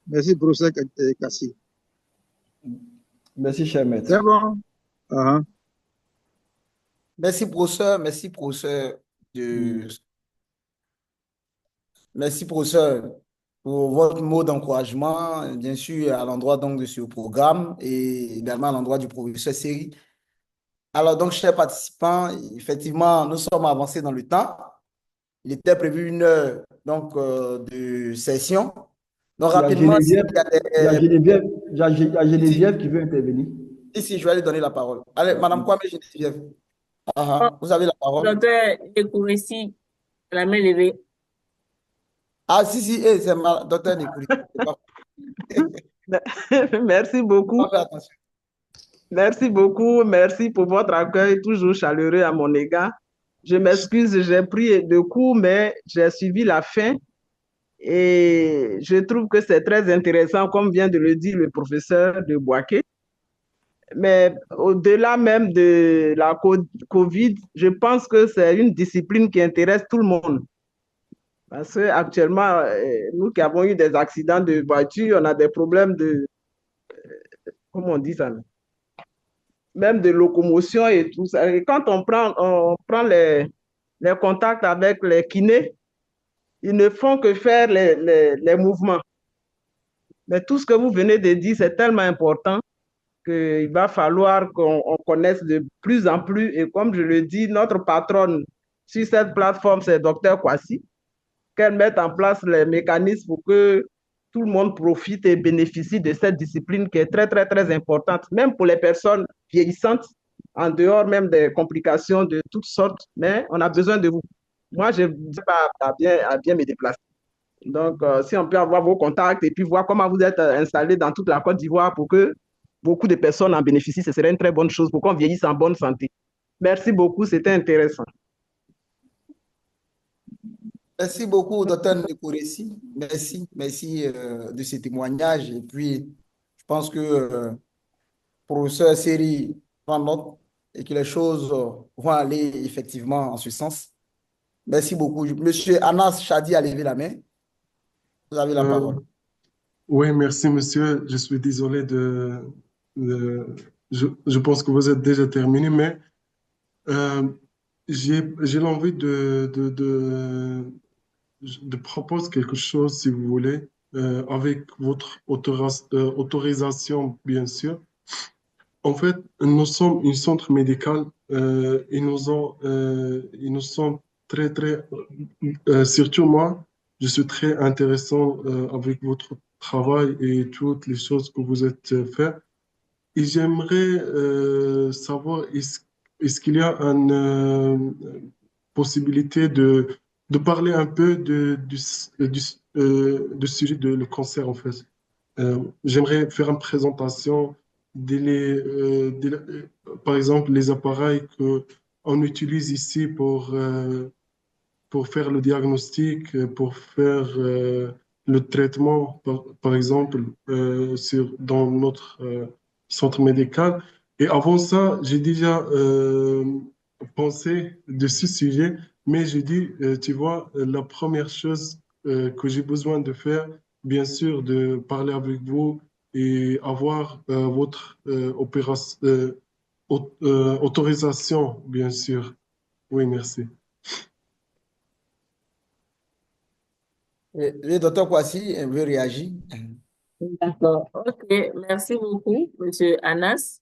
Speaker 17: Merci, professeur Kassi.
Speaker 13: Merci, cher maître.
Speaker 17: C'est bon. Uh-huh.
Speaker 1: Merci, professeur. Merci, professeur. Merci, professeur, pour votre mot d'encouragement, bien sûr, à l'endroit donc de ce programme et également à l'endroit du professeur Seri. Alors, donc, chers participants, effectivement, nous sommes avancés dans le temps. Il était prévu 1 heure donc, de session. Donc, rapidement,
Speaker 13: il y a Geneviève qui veut intervenir.
Speaker 1: Ici, je vais lui donner la parole. Allez, Madame Kwame Geneviève. Vous avez la parole.
Speaker 2: Docteur Nekourissi, la main levée.
Speaker 1: Ah, si, c'est docteur Nekourissi.
Speaker 18: Merci beaucoup. Merci beaucoup. Merci pour votre accueil toujours chaleureux à mon égard. Je m'excuse, j'ai pris de cours, mais j'ai suivi la fin et je trouve que c'est très intéressant, comme vient de le dire le professeur de Boaké. Mais au-delà même de la COVID, je pense que c'est une discipline qui intéresse tout le monde. Parce qu'actuellement, nous qui avons eu des accidents de voiture, on a des problèmes de, comment on dit ça, même de locomotion et tout ça. Et quand on prend les contacts avec les kinés, ils ne font que faire les mouvements. Mais tout ce que vous venez de dire, c'est tellement important qu'il va falloir qu'on connaisse de plus en plus. Et comme je le dis, notre patronne sur cette plateforme, c'est Dr Kwasi, qu'elle mette en place les mécanismes pour que tout le monde profite et bénéficie de cette discipline qui est très, très, très importante, même pour les personnes vieillissantes, en dehors même des complications de toutes sortes. Mais on a besoin de vous. Moi, je ne sais pas à bien me déplacer. Donc, si on peut avoir vos contacts et puis voir comment vous êtes installés dans toute la Côte d'Ivoire pour que beaucoup de personnes en bénéficient, ce serait une très bonne chose pour qu'on vieillisse en bonne santé. Merci beaucoup, c'était intéressant.
Speaker 1: Merci beaucoup, docteur Nekourissi. Merci de ce témoignage. Et puis, je pense que le professeur Seri prend note et que les choses vont aller effectivement en ce sens. Merci beaucoup. Monsieur Anas Chadi a levé la main. Vous avez la parole.
Speaker 16: Oui, merci, monsieur. Je suis désolé je pense que vous êtes déjà terminé, mais j'ai l'envie de proposer quelque chose, si vous voulez, avec votre autorisation, bien sûr. En fait, nous sommes un centre médical et ils nous sont très, très, surtout moi, je suis très intéressant avec votre travail et toutes les choses que vous êtes fait. Et j'aimerais savoir, est-ce qu'il y a une possibilité de parler un peu du sujet de le cancer, en fait. J'aimerais faire une présentation par exemple, les appareils qu'on utilise ici pour faire le diagnostic, pour faire le traitement, par exemple, dans notre centre médical. Et avant ça, j'ai déjà pensé de ce sujet, mais j'ai dit, tu vois, la première chose que j'ai besoin de faire, bien sûr, de parler avec vous et avoir votre autorisation, bien sûr. Oui, merci.
Speaker 1: Le docteur Kwasi veut réagir.
Speaker 2: D'accord. OK. Merci beaucoup, monsieur Anas.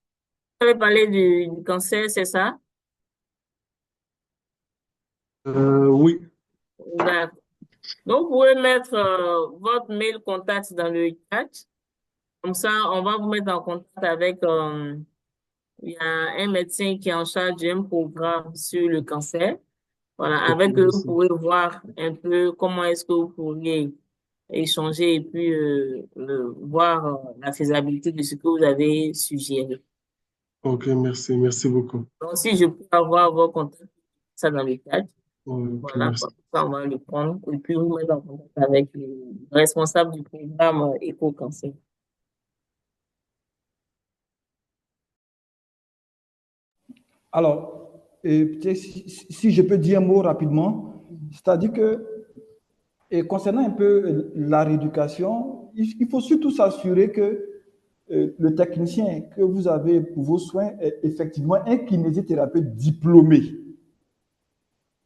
Speaker 2: Vous avez parlé du cancer, c'est ça?
Speaker 16: Oui.
Speaker 2: D'accord. Donc, vous pouvez mettre votre mail contact dans le chat. Comme ça, on va vous mettre en contact avec il y a un médecin qui est en charge d'un programme sur le cancer. Voilà,
Speaker 16: Ok,
Speaker 2: avec eux, vous
Speaker 16: merci.
Speaker 2: pourrez voir un peu comment est-ce que vous pourriez échanger et puis voir la faisabilité de ce que vous avez suggéré.
Speaker 16: Ok, merci. Merci beaucoup.
Speaker 2: Donc, si je peux avoir vos contacts, ça dans le chat,
Speaker 16: Ok,
Speaker 2: voilà,
Speaker 16: merci.
Speaker 2: comme ça, on va le prendre et puis vous mettre en contact avec le responsable du programme Éco-Cancer.
Speaker 13: Alors, peut-être si je peux dire un mot rapidement, c'est-à-dire que et concernant un peu la rééducation, il faut surtout s'assurer que le technicien que vous avez pour vos soins est effectivement un kinésithérapeute diplômé.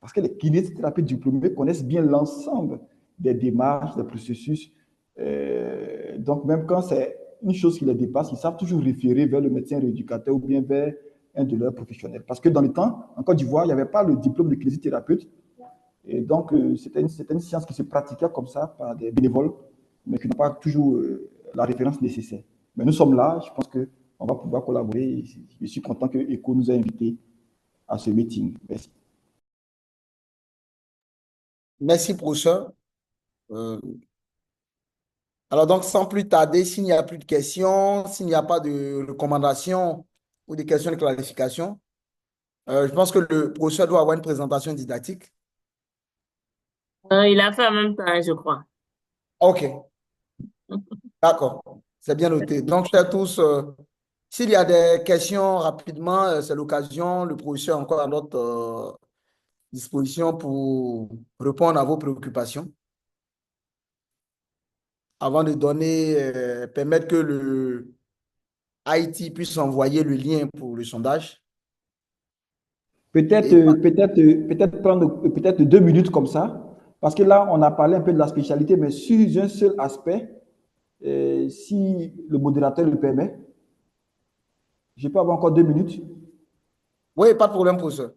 Speaker 13: Parce que les kinésithérapeutes diplômés connaissent bien l'ensemble des démarches, des processus. Donc, même quand c'est une chose qui les dépasse, ils savent toujours référer vers le médecin rééducateur ou bien vers un de leurs professionnels. Parce que dans le temps, en Côte d'Ivoire, il n'y avait pas le diplôme de kinésithérapeute. Et donc, c'était une science qui se pratiquait comme ça par des bénévoles, mais qui n'ont pas toujours la référence nécessaire. Mais nous sommes là, je pense qu'on va pouvoir collaborer. Je suis content que ECHO nous ait invités à ce meeting. Merci.
Speaker 1: Merci, professeur. Alors donc, sans plus tarder, s'il n'y a plus de questions, s'il n'y a pas de recommandations ou de questions de clarification, je pense que le professeur doit avoir une présentation didactique.
Speaker 2: Il a fait en même temps, je crois.
Speaker 1: OK, d'accord. C'est bien noté. Donc, chers tous, s'il y a des questions rapidement, c'est l'occasion. Le professeur est encore à notre disposition pour répondre à vos préoccupations. Avant de donner, permettre que le IT puisse envoyer le lien pour le sondage.
Speaker 13: Peut-être prendre peut-être 2 minutes comme ça, parce que là, on a parlé un peu de la spécialité, mais sur un seul aspect, si le modérateur le permet, je peux avoir encore 2 minutes.
Speaker 1: Oui, pas de problème, professeur.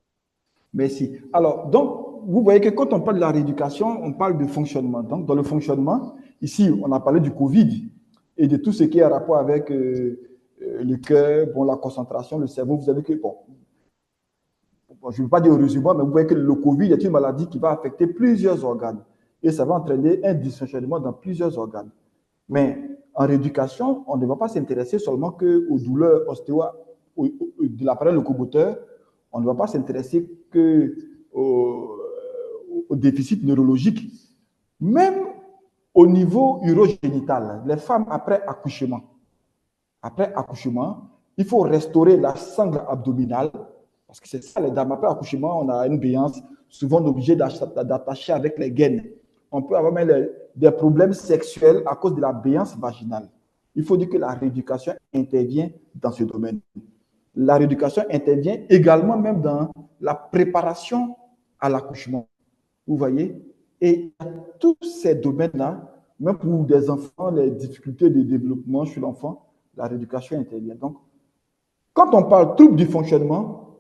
Speaker 13: Merci. Alors, donc, vous voyez que quand on parle de la rééducation, on parle de fonctionnement. Donc, dans le fonctionnement, ici, on a parlé du Covid et de tout ce qui est en rapport avec le cœur, bon, la concentration, le cerveau. Vous savez que, bon, je ne veux pas dire heureusement, mais vous voyez que le Covid est une maladie qui va affecter plusieurs organes et ça va entraîner un dysfonctionnement dans plusieurs organes. Mais en rééducation, on ne va pas s'intéresser seulement aux douleurs de l'appareil locomoteur, on ne va pas s'intéresser au déficit neurologique. Même au niveau urogénital, les femmes après accouchement, il faut restaurer la sangle abdominale, parce que c'est ça, les dames, après accouchement, on a une béance, souvent on est obligé d'attacher avec les gaines. On peut avoir même des problèmes sexuels à cause de la béance vaginale. Il faut dire que la rééducation intervient dans ce domaine. La rééducation intervient également même dans la préparation à l'accouchement. Vous voyez? Et tous ces domaines-là, même pour des enfants, les difficultés de développement chez l'enfant, la rééducation intervient. Donc, quand on parle trouble du fonctionnement,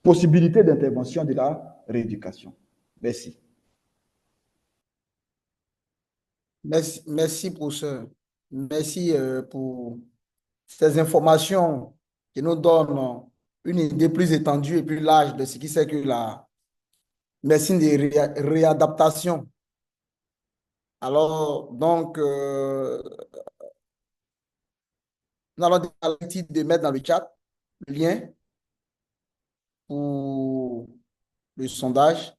Speaker 13: possibilité d'intervention de la rééducation. Merci.
Speaker 1: Merci, professeur. Merci pour ces informations qui nous donnent une idée plus étendue et plus large de ce qui c'est que la médecine de réadaptation. Alors, donc, nous allons de mettre dans le chat le lien pour le sondage.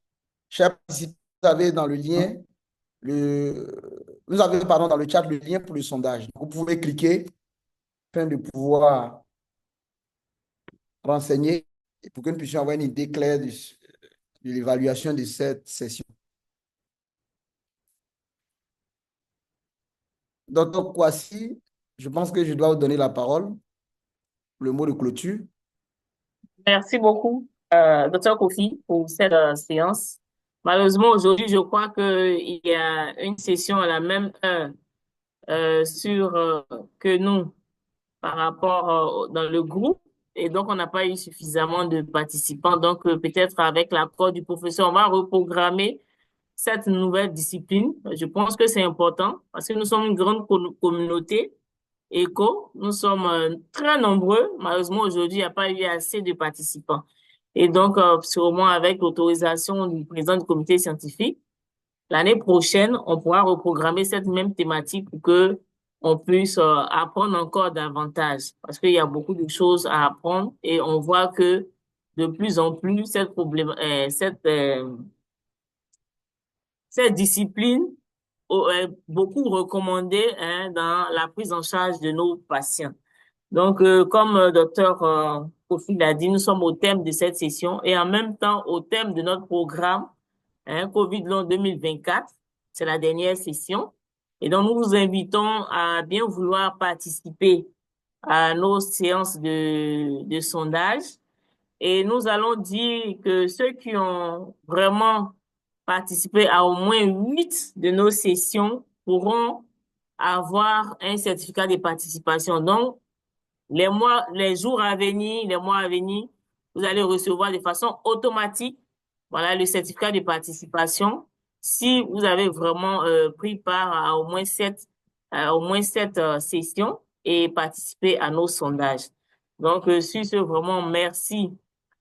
Speaker 1: Chers participants, vous avez dans le lien, vous avez pardon, dans le chat le lien pour le sondage. Vous pouvez cliquer afin de pouvoir renseigner et pour que nous puissions avoir une idée claire de l'évaluation de cette session. Docteur Kwasi, je pense que je dois vous donner la parole, le mot de clôture.
Speaker 2: Merci beaucoup, Dr Kofi, pour cette séance. Malheureusement, aujourd'hui, je crois qu'il y a une session à la même heure que nous par rapport dans le groupe. Et donc, on n'a pas eu suffisamment de participants. Donc, peut-être avec l'accord du professeur, on va reprogrammer cette nouvelle discipline. Je pense que c'est important parce que nous sommes une grande communauté éco. Nous sommes très nombreux. Malheureusement, aujourd'hui, il n'y a pas eu assez de participants. Et donc, sûrement avec l'autorisation du président du comité scientifique, l'année prochaine, on pourra reprogrammer cette même thématique pour que on puisse apprendre encore davantage. Parce qu'il y a beaucoup de choses à apprendre et on voit que de plus en plus, cette discipline est beaucoup recommandée hein, dans la prise en charge de nos patients. Donc, comme docteur Kofi l'a dit, nous sommes au thème de cette session et en même temps au thème de notre programme hein, COVID long 2024. C'est la dernière session. Et donc, nous vous invitons à bien vouloir participer à nos séances de sondage. Et nous allons dire que ceux qui ont vraiment participé à au moins 8 de nos sessions pourront avoir un certificat de participation. Donc, les jours à venir, les mois à venir, vous allez recevoir de façon automatique, voilà, le certificat de participation si vous avez vraiment pris part à au moins sept sessions et participé à nos sondages. Donc, sur ce, vraiment, merci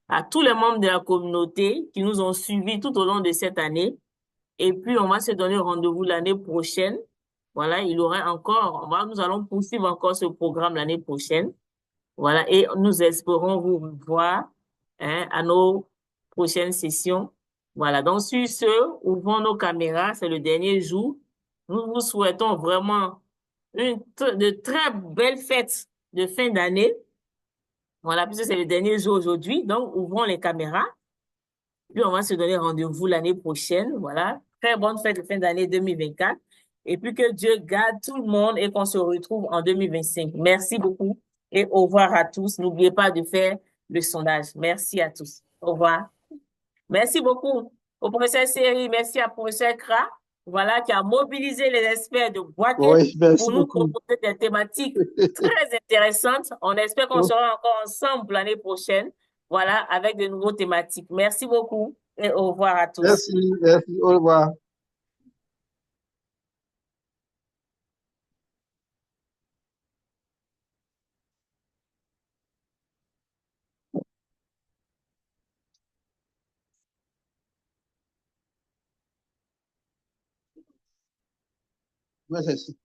Speaker 2: à tous les membres de la communauté qui nous ont suivis tout au long de cette année. Et puis, on va se donner rendez-vous l'année prochaine. Voilà, il y aura encore, nous allons poursuivre encore ce programme l'année prochaine. Voilà, et nous espérons vous voir hein, à nos prochaines sessions. Voilà, donc sur ce, ouvrons nos caméras, c'est le dernier jour. Nous vous souhaitons vraiment de très belles fêtes de fin d'année. Voilà, puisque c'est le dernier jour aujourd'hui, donc ouvrons les caméras. Puis on va se donner rendez-vous l'année prochaine. Voilà, très bonne fête de fin d'année 2024. Et puis que Dieu garde tout le monde et qu'on se retrouve en 2025. Merci beaucoup et au revoir à tous. N'oubliez pas de faire le sondage. Merci à tous. Au revoir. Merci beaucoup au professeur Seri. Merci à professeur Kra, voilà, qui a mobilisé les experts de Boaké
Speaker 8: Oui, merci
Speaker 2: pour nous
Speaker 8: beaucoup.
Speaker 2: proposer des thématiques très intéressantes. On espère qu'on sera encore ensemble l'année prochaine, voilà, avec de nouveaux thématiques. Merci beaucoup et au revoir à tous.
Speaker 8: Merci, merci. Au revoir. Merci.